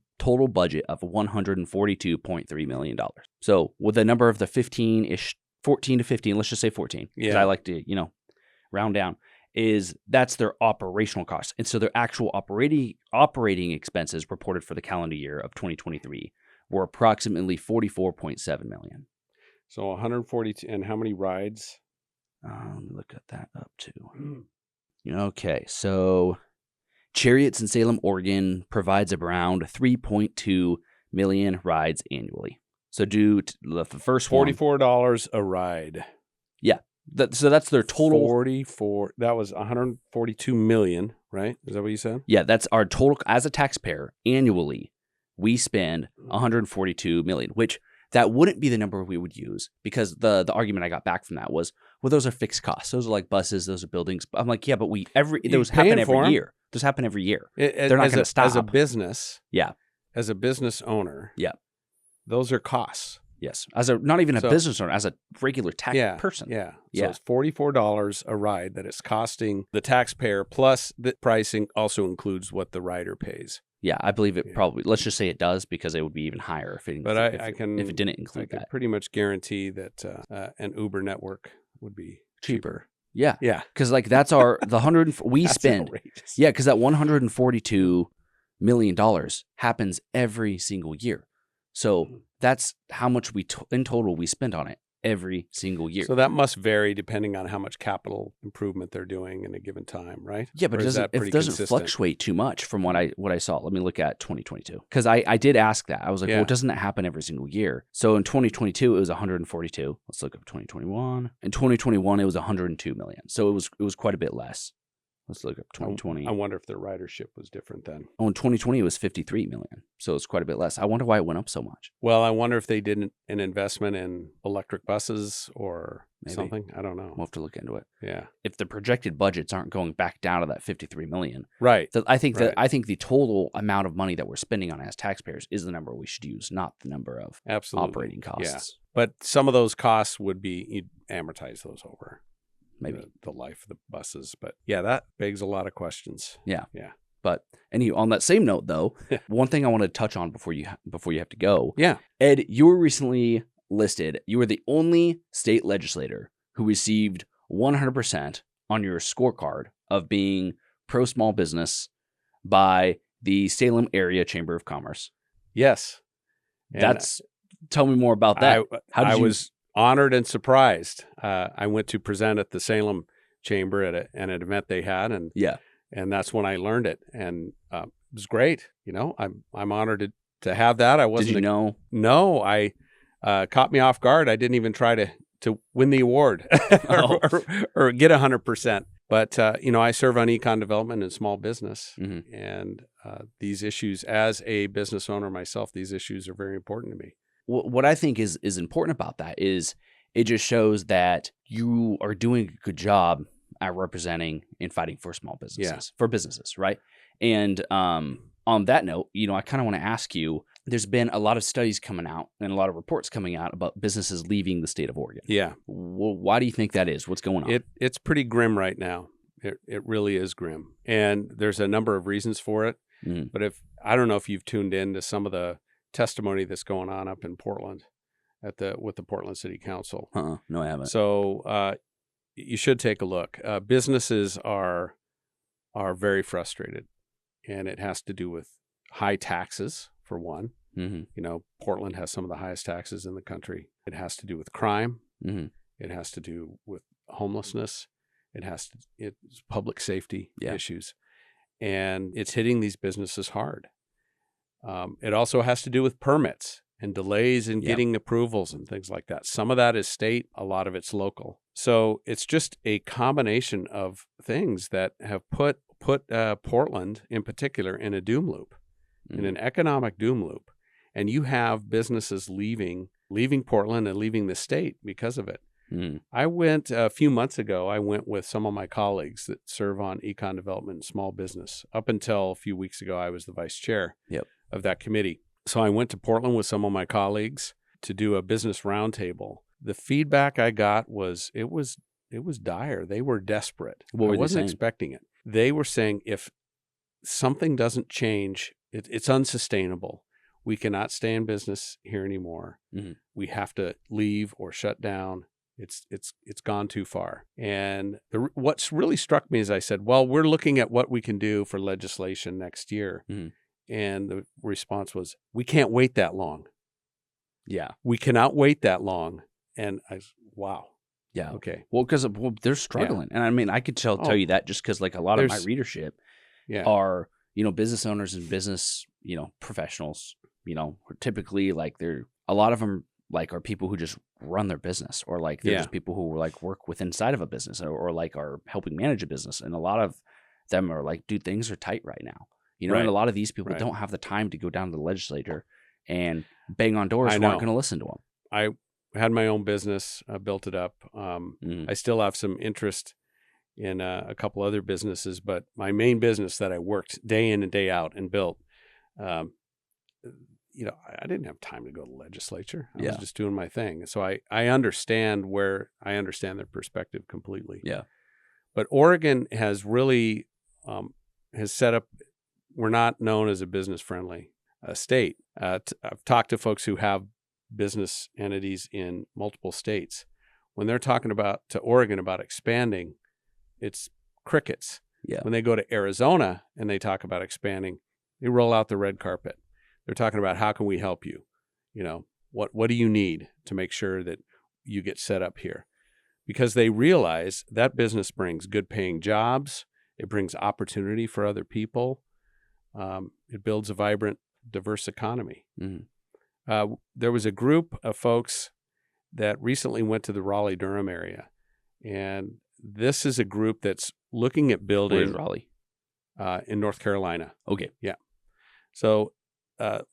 budget of $142.3 million. So with the number of the 14 to 15, let's just say 14, because I like to, round down, that's their operational costs. And so their actual operating expenses reported for the calendar year of 2023 were approximately $44.7 million. So 142, and how many rides? Let me look at that up too. Okay, so Chariots in Salem, Oregon provides around 3.2 million rides annually. So due to the first $44 a ride. Yeah. So that's their total. 44. That was 142 million, right? Is that what you said? Yeah, that's our total as a taxpayer annually. We spend 142 million, which that wouldn't be the number we would use, because the argument I got back from that was, well, those are fixed costs. Those are like buses. Those are buildings. I'm like, yeah, but those happen every year. Those happen every year. They're not going to stop. As a business. Yeah. As a business owner. Yeah. Those are costs. Yes. Not even a business owner, as a regular tax person. Yeah. So it's $44 a ride that it's costing the taxpayer, plus the pricing also includes what the rider pays. Yeah, I believe it probably, let's just say it does, because it would be even higher if it didn't include that. I can pretty much guarantee that an Uber network would be cheaper. Yeah. Yeah. Because that's we spend. Outrageous. Yeah, because that $142 million happens every single year. So that's how much in total we spend on it every single year. So that must vary depending on how much capital improvement they're doing in a given time, right? Yeah, but it doesn't fluctuate too much from what I saw. Let me look at 2022, because I did ask that. I was like, well, doesn't that happen every single year? So in 2022 it was 142. Let's look up 2021. In 2021 it was 102 million. So it was quite a bit less. Let's look up 2020. I wonder if their ridership was different then. Oh, in 2020 it was 53 million. So it's quite a bit less. I wonder why it went up so much. Well, I wonder if they did an investment in electric buses or something. I don't know. We'll have to look into it. Yeah. If the projected budgets aren't going back down to that 53 million. Right. I think the total amount of money that we're spending on as taxpayers is the number we should use, not the number of operating costs. Yeah. But some of those costs you'd amortize those over. Maybe the life of the buses. But yeah, that begs a lot of questions. Yeah. But anyway, on that same note, though, one thing I want to touch on before you have to go. Yeah. Ed, you were recently listed. You were the only state legislator who received 100% on your scorecard of being pro small business by the Salem Area Chamber of Commerce. Yes. Tell me more about that. I was honored and surprised. I went to present at the Salem Chamber at an event they had, and that's when I learned it, and it was great. I'm honored to have that. I wasn't. Did you know? No, I caught me off guard. I didn't even try to win the award or get 100%. But I serve on econ development and small business, and these issues, as a business owner myself, these issues are very important to me. What I think is important about that is it just shows that you are doing a good job at representing and fighting for small businesses, for businesses, right? And on that note, I kind of want to ask you, there's been a lot of studies coming out and a lot of reports coming out about businesses leaving the state of Oregon. Yeah. Why do you think that is? What's going on? It's pretty grim right now. It really is grim. And there's a number of reasons for it. But I don't know if you've tuned in to some of the testimony that's going on up in Portland with the Portland City Council. No, I haven't. So you should take a look. Businesses are very frustrated, and it has to do with high taxes, for one. Portland has some of the highest taxes in the country. It has to do with crime. It has to do with homelessness. It's public safety issues, and it's hitting these businesses hard. It also has to do with permits and delays in getting approvals and things like that. Some of that is state, a lot of it's local. So it's just a combination of things that have put Portland in particular in a doom loop, in an economic doom loop. And you have businesses leaving Portland and leaving the state because of it. I went a few months ago, with some of my colleagues that serve on econ development and small business. Up until a few weeks ago, I was the vice chair of that committee. So I went to Portland with some of my colleagues to do a business roundtable the feedback I got was it was dire. They were desperate. What were I they wasn't saying? expecting it. They were saying if something doesn't change, it's unsustainable. We cannot stay in business here anymore. Mhm. We have to leave or shut down. It's gone too far. And what's really struck me is I said, well, we're looking at what we can do for legislation next year. Mhm. And the response was, we can't wait that long. Yeah. We cannot wait that long. And wow. Yeah. Okay. Well, because they're struggling. And I mean, I could tell you that just because like a lot of my readership are, business owners and business, professionals, typically like a lot of them like are people who just run their business, or like they're just people who like work with inside of a business, or like are helping manage a business. And a lot of them are like, dude, things are tight right now. And a lot of these people don't have the time to go down to the legislature and bang on doors who aren't going to listen to them. I had my own business, built it up. I still have some interest in a couple other businesses, but my main business that I worked day in and day out and built, I didn't have time to go to the legislature. I was just doing my thing. So I understand their perspective completely. Yeah. But Oregon has really has set up, we're not known as a business-friendly state. I've talked to folks who have business entities in multiple states. When they're talking to Oregon about expanding, it's crickets. Yeah. When they go to Arizona and they talk about expanding, they roll out the red carpet. They're talking about, how can we help you? What do you need to make sure that you get set up here? Because they realize that business brings good paying jobs. It brings opportunity for other people. It builds a vibrant, diverse economy. Mm-hmm. There was a group of folks that recently went to the Raleigh-Durham area. And this is a group that's looking at building... Where's Raleigh? In North Carolina. Okay. Yeah. So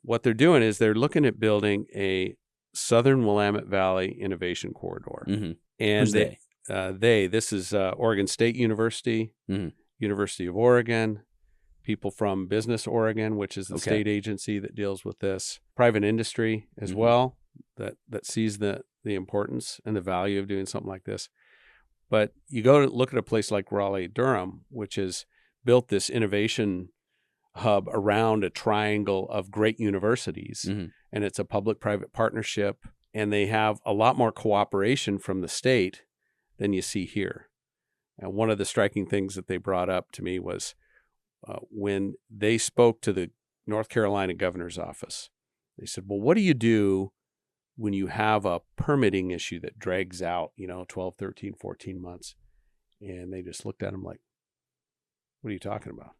what they're doing is they're looking at building a Southern Willamette Valley Innovation Corridor. Mm-hmm. And Who's they? This is Oregon State University, University of Oregon, people from Business Oregon, which is the state agency that deals with this, private industry as well, that sees the importance and the value of doing something like this. But you go to look at a place like Raleigh-Durham, which has built this innovation hub around a triangle of great universities, and it's a public-private partnership, and they have a lot more cooperation from the state than you see here. And one of the striking things that they brought up to me was when they spoke to the North Carolina governor's office, they said, well, what do you do when you have a permitting issue that drags out, 12, 13, 14 months? And they just looked at him like, what are you talking about?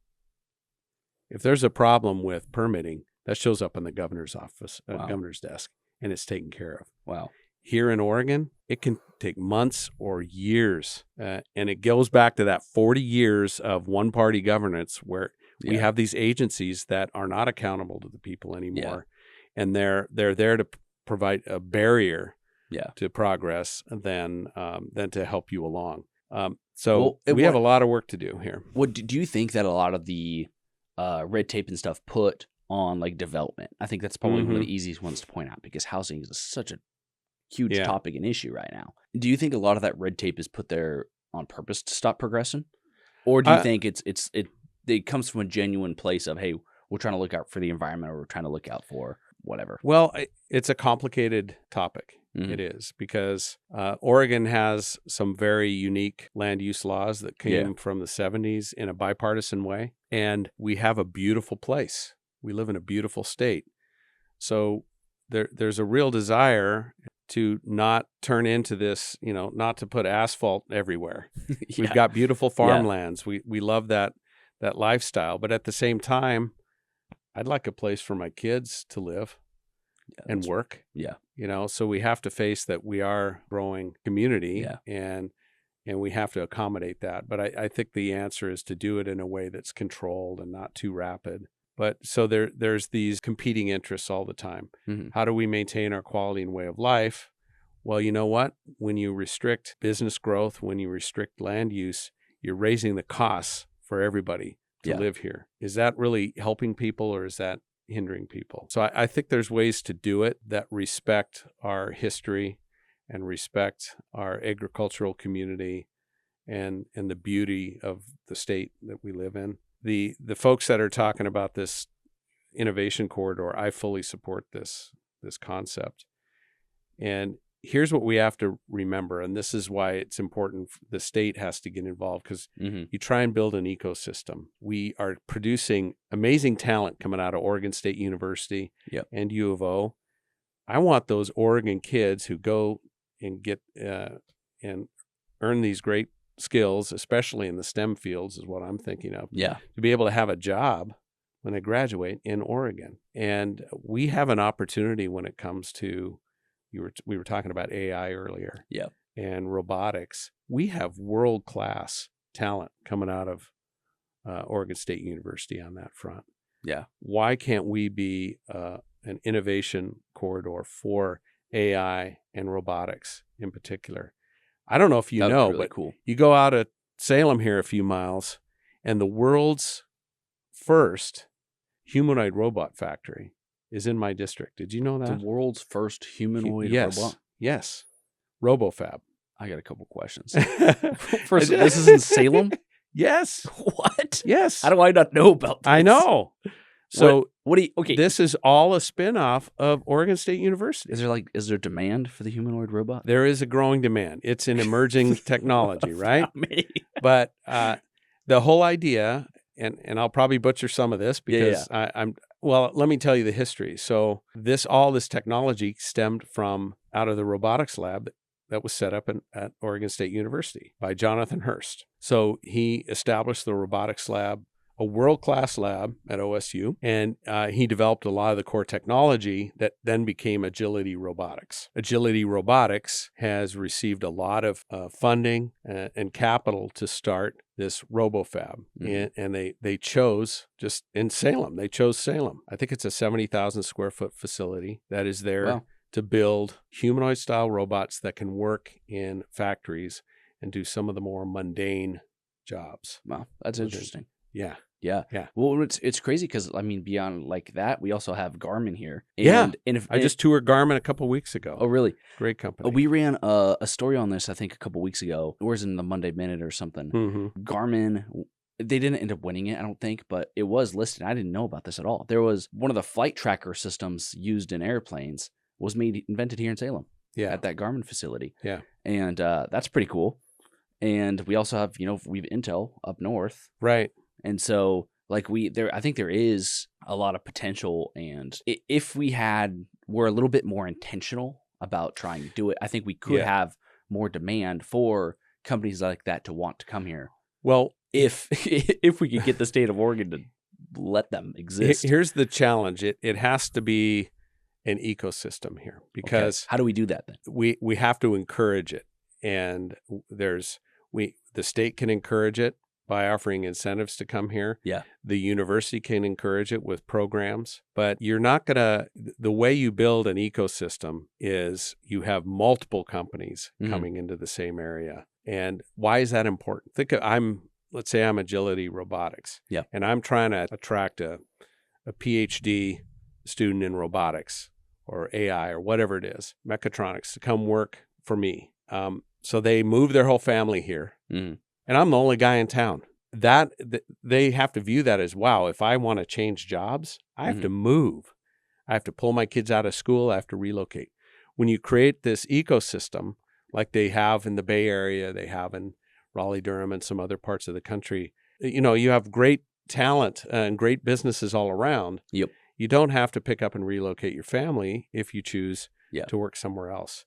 If there's a problem with permitting, that shows up in the governor's office, governor's desk, and it's taken care of. Wow. Here in Oregon, it can take months or years. And it goes back to that 40 years of one-party governance where we have these agencies that are not accountable to the people anymore. Yeah. And they're there to provide a barrier to progress than to help you along. We have a lot of work to do here. Do you think that a lot of the red tape and stuff put on like development? I think that's probably one of the easiest ones to point out, because housing is such a huge topic and issue right now. Do you think a lot of that red tape is put there on purpose to stop progression? Or do you think it comes from a genuine place of, hey, we're trying to look out for the environment, or we're trying to look out for whatever? Well, it's a complicated topic. It is, because Oregon has some very unique land use laws that came from the 70s in a bipartisan way. And we have a beautiful place. We live in a beautiful state. So there's a real desire to not turn into this, not to put asphalt everywhere. We've got beautiful farmlands. We love that lifestyle. But at the same time, I'd like a place for my kids to live and work. Yeah. So we have to face that we are growing community and we have to accommodate that. But I think the answer is to do it in a way that's controlled and not too rapid. But so there's these competing interests all the time. How do we maintain our quality and way of life? Well, you know what? When you restrict business growth, when you restrict land use, you're raising the costs for everybody to live here. Is that really helping people, or is that hindering people? So I think there's ways to do it that respect our history and respect our agricultural community and the beauty of the state that we live in. The folks that are talking about this innovation corridor, I fully support this concept. And here's what we have to remember, and this is why it's important the state has to get involved, because you try and build an ecosystem. We are producing amazing talent coming out of Oregon State University and U of O. I want those Oregon kids who go and get and earn these great skills, especially in the STEM fields is what I'm thinking of, to be able to have a job when they graduate in Oregon. And we have an opportunity when it comes to, we were talking about AI earlier, and robotics. We have world-class talent coming out of Oregon State University on that front. Why can't we be an innovation corridor for AI and robotics in particular? I don't know if you know, but you go out of Salem here a few miles, and the world's first humanoid robot factory is in my district. Did you know that? The world's first humanoid robot? Yes. RoboFab. I got a couple questions. First, this is in Salem? Yes. What? Yes. How do I not know about this? I know. So what do you, okay. This is all a spinoff of Oregon State University. Is there demand for the humanoid robot? There is a growing demand. It's an emerging technology, right? But the whole idea, and I'll probably butcher some of this because well, let me tell you the history. So all this technology stemmed from out of the robotics lab that was set up at Oregon State University by Jonathan Hurst. So he established the robotics lab, a world-class lab at OSU, and he developed a lot of the core technology that then became Agility Robotics. Agility Robotics has received a lot of funding and capital to start this RoboFab, and they chose, just in Salem, they chose Salem. I think it's a 70,000 square foot facility that is there to build humanoid-style robots that can work in factories and do some of the more mundane jobs. Wow, that's interesting. Yeah. Well, it's crazy because, I mean, beyond like that, we also have Garmin here. And I just toured Garmin a couple of weeks ago. Oh, really? Great company. We ran a story on this, I think, a couple of weeks ago. It was in the Monday Minute or something. Garmin, they didn't end up winning it, I don't think, but it was listed. I didn't know about this at all. There was one of the flight tracker systems used in airplanes was invented here in Salem. At that Garmin facility. And that's pretty cool. And we also have, we have Intel up north. Right. And so, like, I think there is a lot of potential, and if we're a little bit more intentional about trying to do it, I think we could have more demand for companies like that to want to come here. Well, if we could get the state of Oregon to let them exist. Here's the challenge. It has to be an ecosystem here, because how do we do that then? We have to encourage it, and the state can encourage it by offering incentives to come here. The university can encourage it with programs, but you're not the way you build an ecosystem is you have multiple companies coming into the same area. And why is that important? Let's say I'm Agility Robotics. And I'm trying to attract a PhD student in robotics or AI or whatever it is, mechatronics, to come work for me. So they move their whole family here. And I'm the only guy in town. They have to view that as, wow, if I want to change jobs, I have to move. I have to pull my kids out of school. I have to relocate. When you create this ecosystem, like they have in the Bay Area, they have in Raleigh-Durham and some other parts of the country, you have great talent and great businesses all around. You don't have to pick up and relocate your family if you choose to work somewhere else.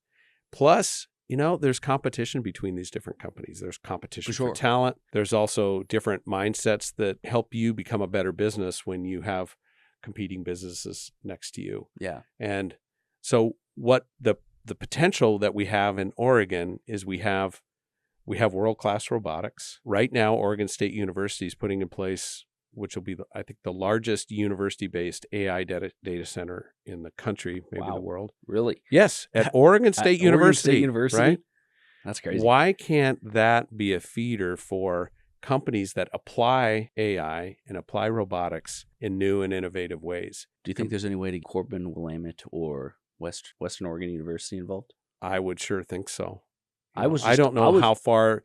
Plus, there's competition between these different companies. There's competition for talent. There's also different mindsets that help you become a better business when you have competing businesses next to you. And so what the potential that we have in Oregon is we have world-class robotics. Right now, Oregon State University is putting in place, which will be, I think, the largest university-based AI data center in the country, maybe the world. Really? Yes, at Oregon State University. Right? That's crazy. Why can't that be a feeder for companies that apply AI and apply robotics in new and innovative ways? Do you think there's any way to Corbin, Willamette, or Western Oregon University involved? I would sure think so. I don't know how far.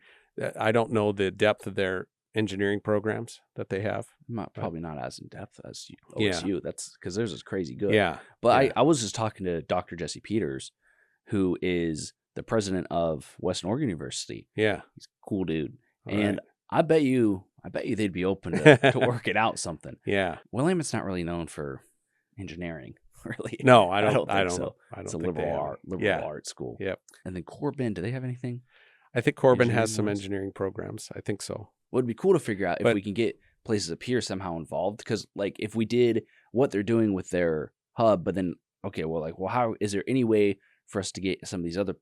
I don't know the depth of their engineering programs that they have. Probably not as in depth as OSU. That's because theirs is crazy good. Yeah. But I was just talking to Dr. Jesse Peters, who is the president of Western Oregon University. Yeah. He's a cool dude. All and right. I bet you they'd be open to working out something. Yeah. William's not really known for engineering, really. No, I don't think so. so. It's a liberal arts school. Yep. And then Corbin, do they have anything? I think Corbin has some engineering programs. I think so. Well, it'd be cool to figure out if we can get places up here somehow involved. Because, like, if we did what they're doing with their hub, but then, how is there any way for us to get some of these other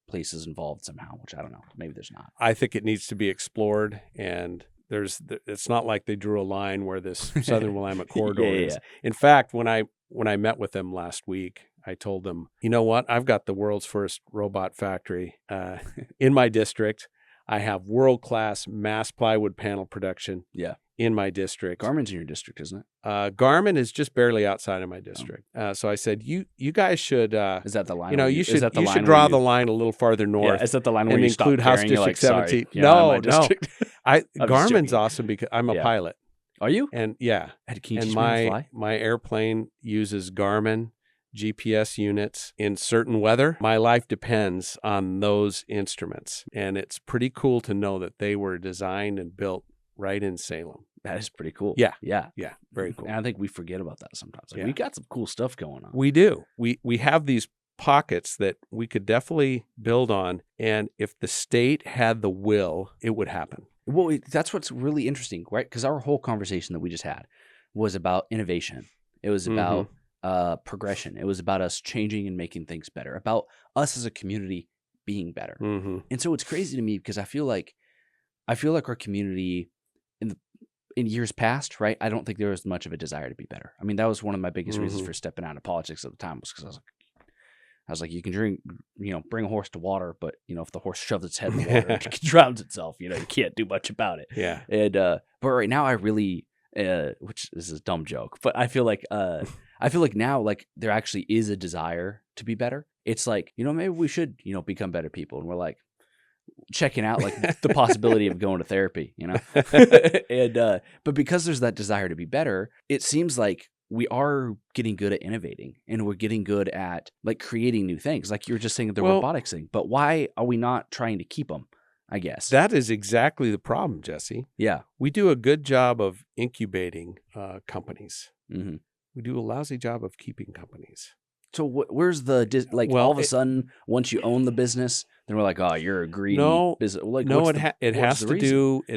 places involved somehow? Which I don't know. Maybe there's not. I think it needs to be explored, and it's not like they drew a line where this Southern Willamette corridor is. In fact, when I met with them last week, I told them, you know what? I've got the world's first robot factory in my district. I have world-class mass plywood panel production in my district. Garmin's in your district, isn't it? Garmin is just barely outside of my district. So I said, you guys should. Is that the line? You should draw the line a little farther north. Yeah, is that the line where you include stop House caring? District You're like, 17? Sorry, No. I'm Garmin's awesome because I'm a pilot. Are you? And yeah. Can you and teach me to fly? my airplane uses Garmin GPS units in certain weather. My life depends on those instruments. And it's pretty cool to know that they were designed and built right in Salem. That is pretty cool. Yeah. Very cool. And I think we forget about that sometimes. We got some cool stuff going on. We do. We have these pockets that we could definitely build on. And if the state had the will, it would happen. Well, that's what's really interesting, right? Because our whole conversation that we just had was about innovation. It was about progression. It was about us changing and making things better, about us as a community being better. Mm-hmm. And so it's crazy to me because I feel like our community in years past, right? I don't think there was much of a desire to be better. I mean, that was one of my biggest reasons for stepping out of politics at the time, was because I was like, you can bring a horse to water, but if the horse shoves its head in the water, it drowns itself. You can't do much about it. Yeah. And but right now, I really, which is a dumb joke, but I feel like now, like, there actually is a desire to be better. It's like, maybe we should, become better people, and we're like checking out like the possibility of going to therapy, and but because there's that desire to be better, it seems like we are getting good at innovating, and we're getting good at like creating new things. Like you were just saying the robotics thing, but why are we not trying to keep them? I guess that is exactly the problem, Jesse. Yeah, we do a good job of incubating companies. Mm-hmm. We do a lousy job of keeping companies. So where's the all of a sudden, once you own the business, then we're like, oh, you're a greedy business. Like, it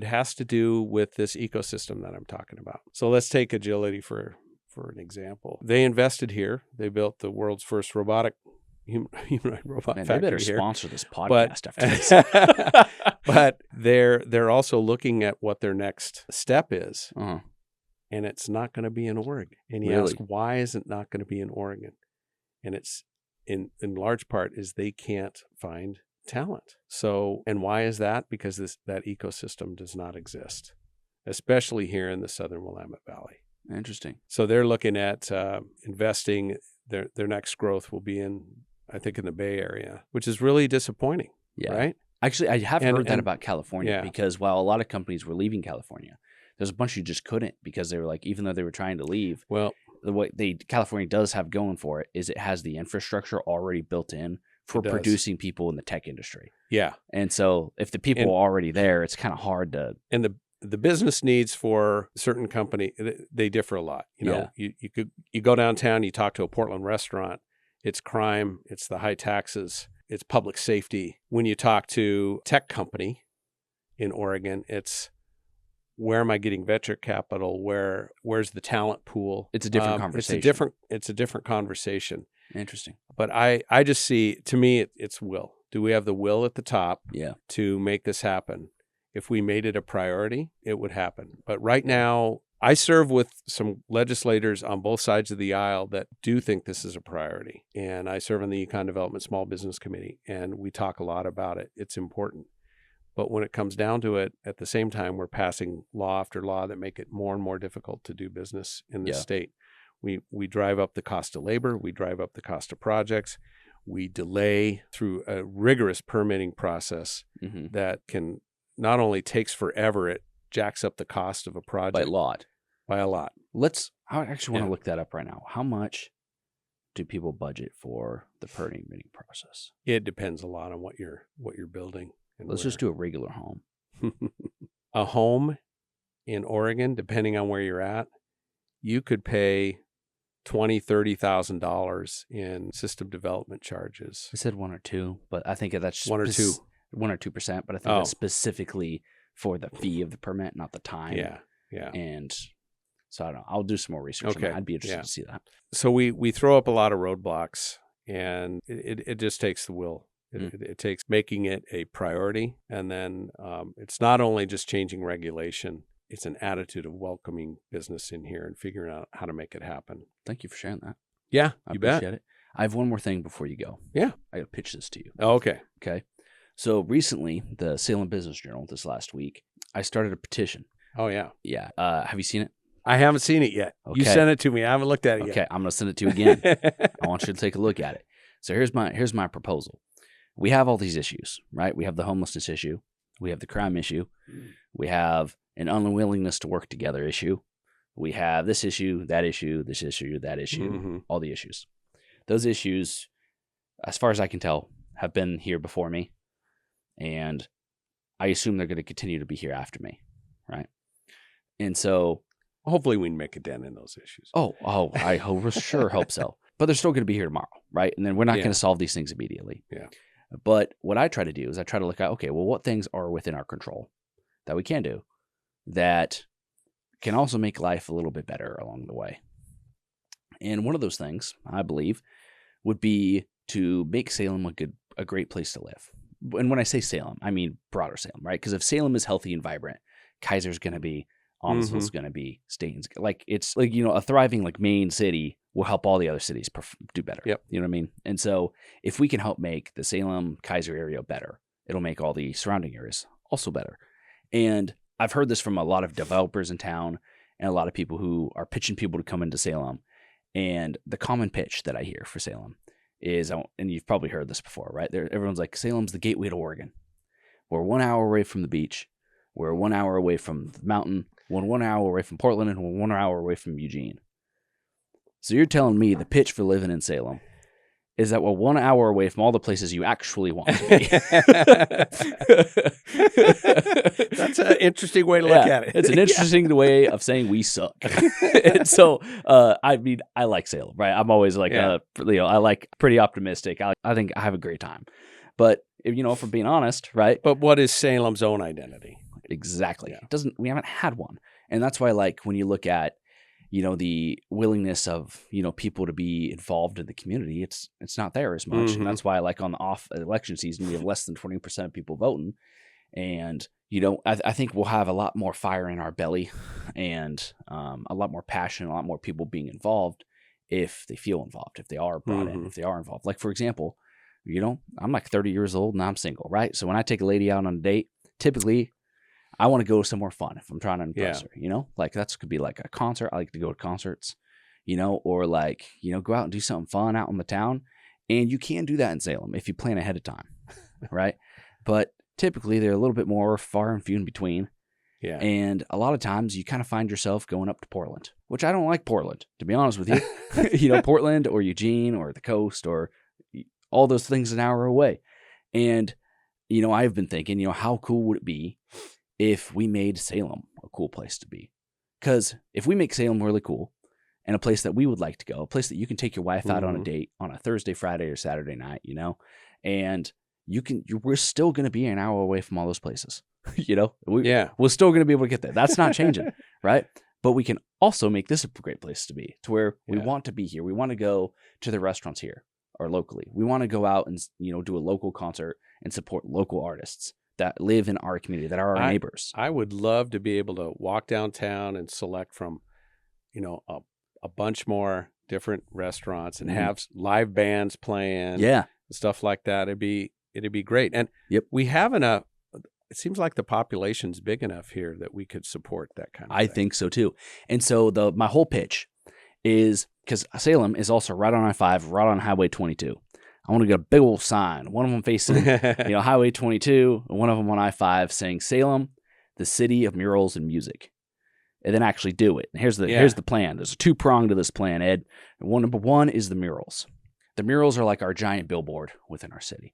has to do with this ecosystem that I'm talking about. So let's take agility for an example. They invested here. They built the world's first robotic humanoid robot factory. They better here. Sponsor this podcast after this. But they're also looking at what their next step is. Uh-huh. And it's not going to be in Oregon. And you ask, why is it not going to be in Oregon? And it's in large part is they can't find talent. So, and why is that? Because that ecosystem does not exist, especially here in the Southern Willamette Valley. Interesting. So they're looking at investing. Their next growth will be in the Bay Area, which is really disappointing. Yeah. Right. Actually, I have heard that about California, because while a lot of companies were leaving California, there's a bunch who just couldn't, because they were like, even though they were trying to leave, what California does have going for it is it has the infrastructure already built in for producing people in the tech industry. Yeah. And so if the people are already there, it's kind of hard to. And the business needs for certain company, they differ a lot. You go downtown, you talk to a Portland restaurant, it's crime, it's the high taxes, it's public safety. When you talk to tech company in Oregon, it's, where am I getting venture capital? Where's the talent pool? It's a different conversation. It's a different conversation. Interesting. But I just see, to me, it's will. Do we have the will at the top to make this happen? If we made it a priority, it would happen. But right now, I serve with some legislators on both sides of the aisle that do think this is a priority. And I serve on the Econ Development Small Business Committee, and we talk a lot about it. It's important. But when it comes down to it, at the same time, we're passing law after law that make it more and more difficult to do business in the state. We drive up the cost of labor. We drive up the cost of projects. we delay through a rigorous permitting process that can not only takes forever, it jacks up the cost of a project. By a lot. I actually want to look that up right now. How much do people budget for the permitting process? It depends a lot on what you're building. Let's just do a regular home. A home in Oregon, depending on where you're at, you could pay $20,000-$30,000 in system development charges. I said 1 or 2, but I think that's 1 or 2, 1 or 2%. But I think that's specifically for the fee of the permit, not the time. Yeah. And so I don't know. I'll do some more research on that. I'd be interested to see that. So we throw up a lot of roadblocks, and it just takes the will. It takes making it a priority, and then it's not only just changing regulation. It's an attitude of welcoming business in here and figuring out how to make it happen. Thank you for sharing that. Yeah, I appreciate it. I have one more thing before you go. Yeah. I got to pitch this to you. Oh, okay. So recently, the Salem Business Journal this last week, I started a petition. Oh, yeah. Yeah. Have you seen it? I haven't seen it yet. Okay. You sent it to me. I haven't looked at it yet. Okay, I'm going to send it to you again. I want you to take a look at it. So here's my proposal. We have all these issues, right? We have the homelessness issue. We have the crime issue. We have an unwillingness to work together issue. We have this issue, that issue, this issue, that issue, all the issues. Those issues, as far as I can tell, have been here before me, and I assume they're going to continue to be here after me, right? And so hopefully we can make a dent in those issues. I sure hope so. But they're still going to be here tomorrow, right? And then we're not going to solve these things immediately. Yeah. But what I try to do is I try to look at, okay, well, what things are within our control that we can do that can also make life a little bit better along the way. And one of those things, I believe, would be to make Salem a great place to live. And when I say Salem, I mean broader Salem, right? Because if Salem is healthy and vibrant, Kaiser's going to be, Almsville's going to be, Staten's, it's like, a thriving main city will help all the other cities do better. Yep. You know what I mean? And so if we can help make the Salem Kaiser area better, it'll make all the surrounding areas also better. And I've heard this from a lot of developers in town and a lot of people who are pitching people to come into Salem. And the common pitch that I hear for Salem is, and you've probably heard this before, right? Everyone's like, Salem's the gateway to Oregon. We're 1 hour away from the beach. We're 1 hour away from the mountain. We're 1 hour away from Portland, and we're 1 hour away from Eugene. So you're telling me the pitch for living in Salem is that we're 1 hour away from all the places you actually want to be. That's an interesting way to look at it. It's an interesting way of saying we suck. And so, I like Salem, right? I'm always I like pretty optimistic. I think I have a great time. But, if we're being honest, right? But what is Salem's own identity? Exactly. Yeah. We haven't had one. And that's why, when you look at, the willingness of, people to be involved in the community, it's not there as much. And that's why, on the off election season, we have less than 20% of people voting. And, I think we'll have a lot more fire in our belly and a lot more passion, a lot more people being involved if they feel involved, if they are brought in, if they are involved. Like, for example, I'm 30 years old and I'm single, right? So when I take a lady out on a date, typically I want to go somewhere fun if I'm trying to impress her, that could be a concert. I like to go to concerts, or go out and do something fun out in the town. And you can do that in Salem if you plan ahead of time, right? But typically they're a little bit more far and few in between. Yeah. And a lot of times you kind of find yourself going up to Portland, which I don't like Portland, to be honest with you. Portland or Eugene or the coast or all those things an hour away. And, I've been thinking, how cool would it be if we made Salem a cool place to be? Because if we make Salem really cool and a place that we would like to go, a place that you can take your wife out on a date on a Thursday, Friday, or Saturday night, and we're still going to be an hour away from all those places. We're still going to be able to get there. That's not changing, right? But we can also make this a great place to be, to where we want to be here. We want to go to the restaurants here or locally. We want to go out and, do a local concert and support local artists that live in our community, that are our neighbors. I would love to be able to walk downtown and select from, a bunch more different restaurants and have live bands playing. Yeah. Stuff like that. It'd be great. And we have enough. It seems like the population's big enough here that we could support that kind of thing. I think so too. And so my whole pitch is, because Salem is also right on I-5, right on Highway 22. I want to get a big old sign. One of them facing, Highway 22, and one of them on I-5 saying Salem, the city of murals and music. And then actually do it. And here's the plan. There's a two-prong to this plan, Ed. Number one is the murals. The murals are like our giant billboard within our city.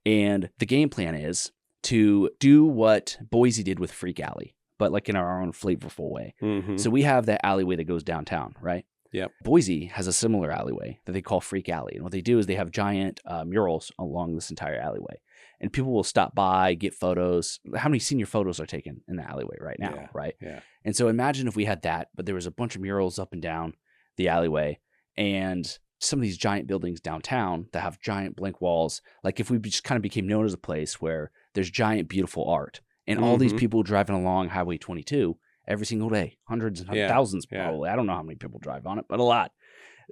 And the game plan is to do what Boise did with Freak Alley, but like in our own flavorful way. Mm-hmm. So we have that alleyway that goes downtown, right? Yep. Boise has a similar alleyway that they call Freak Alley. And what they do is they have giant murals along this entire alleyway. And people will stop by, get photos. How many senior photos are taken in the alleyway right now, right? Yeah. And so imagine if we had that, but there was a bunch of murals up and down the alleyway and some of these giant buildings downtown that have giant blank walls. Like if we just kind of became known as a place where there's giant, beautiful art and all these people driving along Highway 22 every single day, hundreds and thousands probably. I don't know how many people drive on it, but a lot.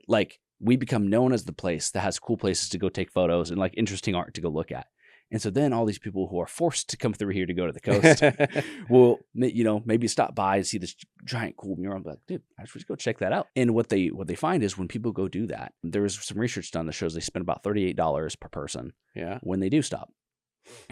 Like we become known as the place that has cool places to go take photos and like interesting art to go look at. And so then all these people who are forced to come through here to go to the coast will, maybe stop by and see this giant cool mural and be like, dude, I should go check that out. And what they find is when people go do that, there was some research done that shows they spend about $38 per person when they do stop.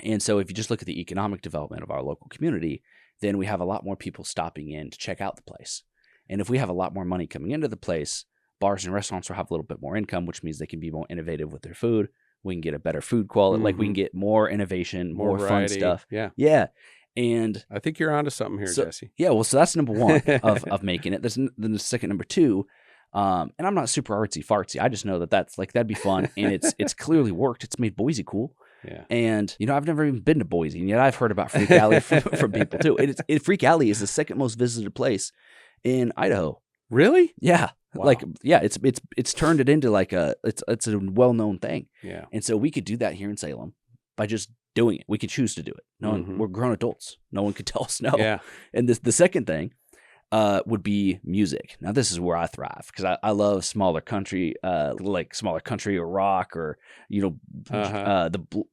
And so if you just look at the economic development of our local community, then we have a lot more people stopping in to check out the place. And if we have a lot more money coming into the place, bars and restaurants will have a little bit more income, which means they can be more innovative with their food. We can get a better food quality. Like we can get more innovation, more variety. Fun stuff. Yeah. And I think you're onto something here, Jesse. Yeah. Well, so that's number one of making it. Then the second, number two, and I'm not super artsy fartsy. I just know that'd be fun. And it's clearly worked. It's made Boise cool. Yeah. And, I've never even been to Boise, and yet I've heard about Freak Alley from people too. Freak Alley is the second most visited place in Idaho. Really? Yeah. Wow. It's turned it into like it's a well-known thing. Yeah. And so we could do that here in Salem by just doing it. We could choose to do it. We're grown adults. No one could tell us no. Yeah. And the second thing would be music. Now this is where I thrive because I love smaller country, like smaller country or rock or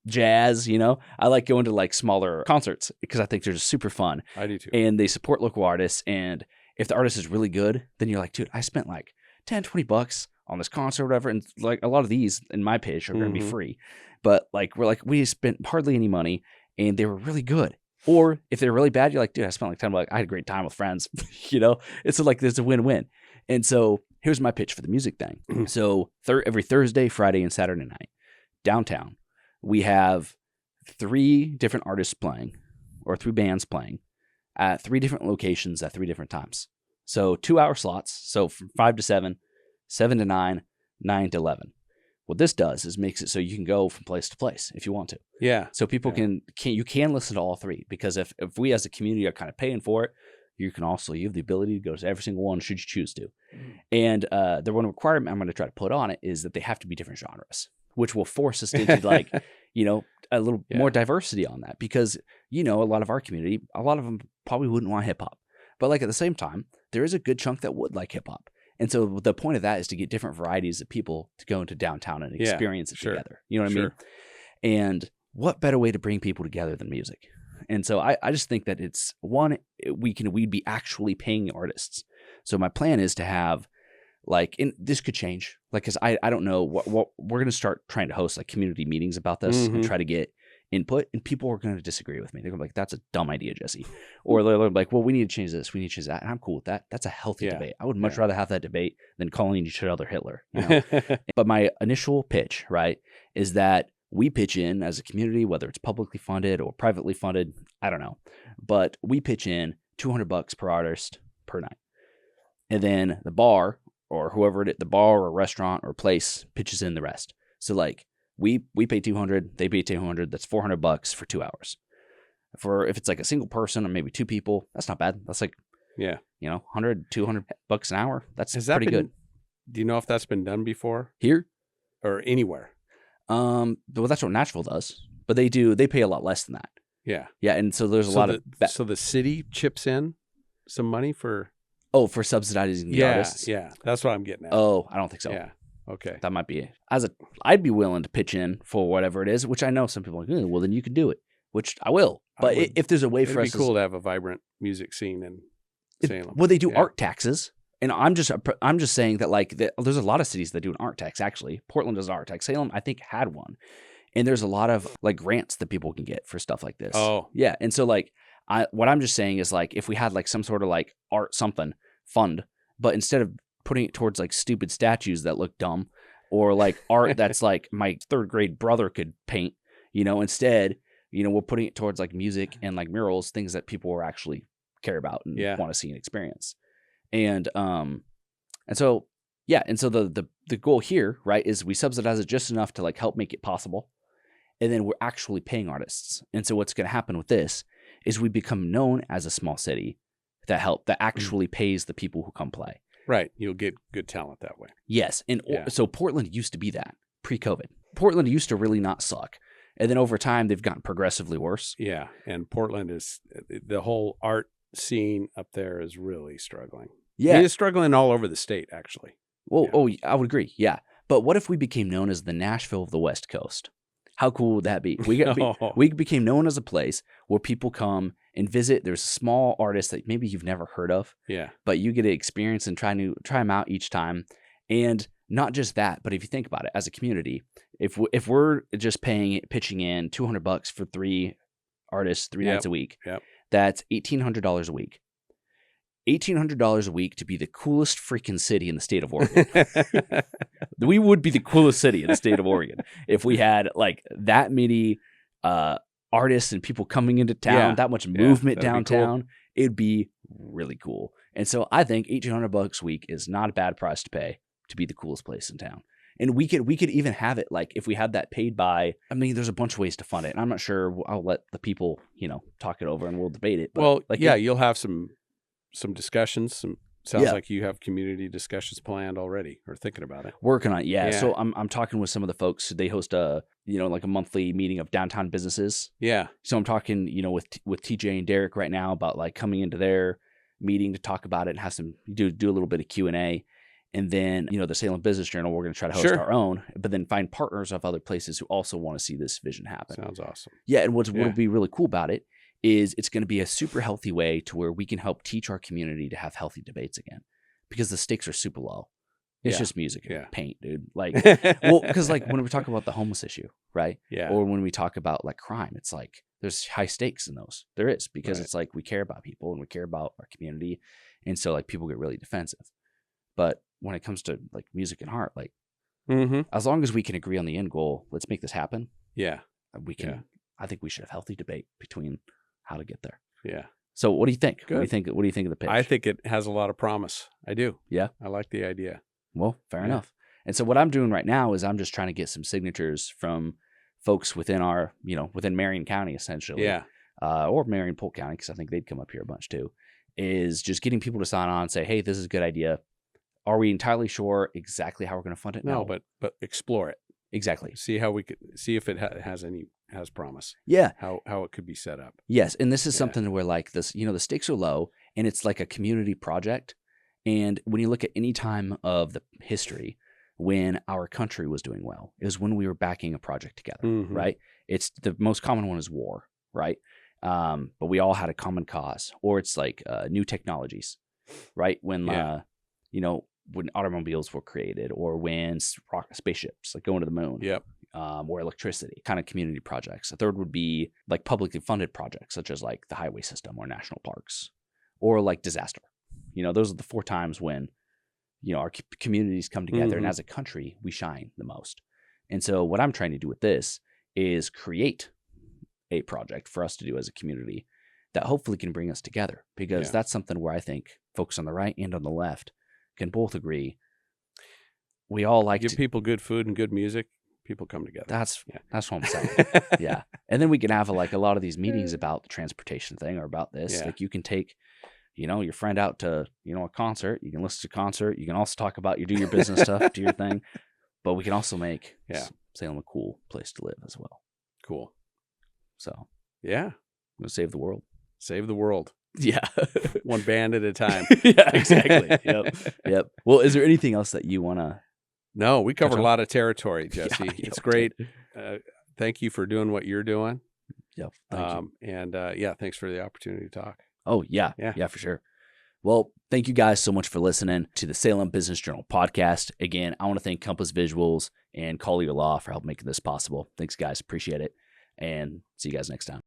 jazz. I like going to like smaller concerts because I think they're just super fun. I do too. And they support local artists. And if the artist is really good, then you're like, dude, I spent like $10-$20 on this concert or whatever. And like a lot of these in my pitch are going to be free. But like we spent hardly any money and they were really good. Or if they're really bad, you're like, dude, I spent like $10. I had a great time with friends. It's like there's a win-win. And so here's my pitch for the music thing. So every Thursday, Friday, and Saturday night downtown, we have 3 different artists playing or 3 bands playing at 3 different locations at 3 different times. So 2-hour slots. So from 5 to 7, 7 to 9, 9 to 11. What this does is makes it so you can go from place to place if you want to. Yeah. So people can listen to all 3 because if we as a community are kind of paying for it, you have the ability to go to every single one should you choose to. And the one requirement I'm going to try to put on it is that they have to be different genres, which will force us into like, a little more diversity on that because, a lot of our community, a lot of them probably wouldn't want hip hop, but like at the same time, there is a good chunk that would like hip hop. And so the point of that is to get different varieties of people to go into downtown and experience it together. You know what I mean? And what better way to bring people together than music? And so I just think that it's one, we'd be actually paying artists. So my plan is to have and this could change, because I don't know what we're going to start trying to host like community meetings about this and try to get input, and people are going to disagree with me. They're going to be like, that's a dumb idea, Jesse. Or they're like, well, we need to change this. We need to change that. And I'm cool with that. That's a healthy debate. I would much rather have that debate than calling each other Hitler. But my initial pitch, right, is that we pitch in as a community, whether it's publicly funded or privately funded, I don't know. But we pitch in $200 per artist per night. And then the bar or whoever the bar or restaurant or place pitches in the rest. So like we pay $200, they pay $200. That's $400 for 2 hours. If it's like a single person or maybe 2 people, that's not bad. That's like, $100, $200 an hour. That's pretty good. Do you know if that's been done before here or anywhere? Well, that's what Nashville does, but they pay a lot less than that. Yeah. Yeah. And so there's a lot of, so the city chips in some money for subsidizing the artists. Yeah. That's what I'm getting at. Oh, I don't think so. Yeah. Okay. That might be it. I'd be willing to pitch in for whatever it is, which I know some people are like, well, then you can do it, which I will. But if there's a way for us, it'd be cool to have a vibrant music scene in Salem. Well, they do art taxes. And I'm just saying that like there's a lot of cities that do an art tax. Actually, Portland does an art tax. Salem, I think, had one. And there's a lot of like grants that people can get for stuff like this. Oh, yeah. And so like what I'm just saying is like if we had like some sort of like art something fund, but instead of putting it towards like stupid statues that look dumb or like art that's like my third grade brother could paint, instead, we're putting it towards like music and like murals, things that people will actually care about and want to see and experience. And so the goal here, right, is we subsidize it just enough to like help make it possible. And then we're actually paying artists. And so what's going to happen with this is we become known as a small city that actually pays the people who come play. Right. You'll get good talent that way. Yes. And so Portland used to be that pre-COVID. Portland used to really not suck. And then over time, they've gotten progressively worse. Yeah. And Portland the whole art scene up there is really struggling. Yeah. It is struggling all over the state, actually. Well, Oh, I would agree. Yeah. But what if we became known as the Nashville of the West Coast? How cool would that be? We became known as a place where people come and visit. There's a small artist that maybe you've never heard of. Yeah. But you get to experience and try them out each time. And not just that, but if you think about it as a community, if we're just pitching in $200 for 3 artists, 3 nights a week, that's $1,800 a week. $1,800 a week to be the coolest freaking city in the state of Oregon. We would be the coolest city in the state of Oregon if we had like that many artists and people coming into town, that much movement downtown. Cool. It'd be really cool. And so I think $1,800 a week is not a bad price to pay to be the coolest place in town. And we could even have it like if we had that paid by, I mean, there's a bunch of ways to fund it. And I'm not sure. I'll let the people, talk it over and we'll debate it. But you'll have some discussions. Sounds like you have community discussions planned already or thinking about it. Working on it, yeah. So I'm talking with some of the folks. They host a monthly meeting of downtown businesses. Yeah. So I'm talking, with TJ and Derek right now about like coming into their meeting to talk about it and have some do a little bit of Q&A. And then, the Salem Business Journal, we're going to try to host our own, but then find partners of other places who also want to see this vision happen. Sounds awesome. Yeah. And what'll be really cool about it is it's going to be a super healthy way to where we can help teach our community to have healthy debates again, because the stakes are super low. It's just music and paint, dude. Like, because like when we talk about the homeless issue, right? Yeah. Or when we talk about like crime, it's like there's high stakes in those. There is, because it's like we care about people and we care about our community, and so like people get really defensive. But when it comes to like music and art, like as long as we can agree on the end goal, let's make this happen. Yeah, we can. Yeah. I think we should have healthy debate between how to get there. Yeah. So what do you think? Good. What do you think of the pitch? I think it has a lot of promise. I do. Yeah. I like the idea. Well, fair enough. And so what I'm doing right now is I'm just trying to get some signatures from folks within our, within Marion County, essentially. Yeah. Or Marion Polk County, because I think they'd come up here a bunch too, is just getting people to sign on and say, hey, this is a good idea. Are we entirely sure exactly how we're going to fund it? No, but explore it. Exactly. See how we could see if it has promise. Yeah. How it could be set up. Yes, and this is something where like this, the stakes are low, and it's like a community project. And when you look at any time of the history when our country was doing well, is when we were backing a project together, right? It's the most common one is war, right? But we all had a common cause, or it's like new technologies, right? When when automobiles were created, or when spaceships like going to the moon. Yep. Or electricity, kind of community projects. A third would be like publicly funded projects, such as like the highway system or national parks, or like disaster. Those are the 4 times when, our communities come together, and as a country, we shine the most. And so what I'm trying to do with this is create a project for us to do as a community that hopefully can bring us together, because that's something where I think folks on the right and on the left can both agree. We all like to give people good food and good music. People come together. That's what I'm saying. Yeah. And then we can have a lot of these meetings about the transportation thing, or about this. Yeah. Like you can take, your friend out to, a concert. You can listen to a concert. You can also talk about do your business stuff, do your thing. But we can also make Salem a cool place to live as well. Cool. So yeah. I'm going to save the world. Save the world. Yeah. One band at a time. Yeah, exactly. Yep. Well, is there anything else that you want to? No, we covered a lot of territory, Jesse. Yeah, it's great. Thank you for doing what you're doing. Yeah. Thank you. And thanks for the opportunity to talk. Oh, yeah, for sure. Well, thank you guys so much for listening to the Salem Business Journal podcast. Again, I want to thank Compass Visuals and Collier Law for helping making this possible. Thanks, guys. Appreciate it. And see you guys next time.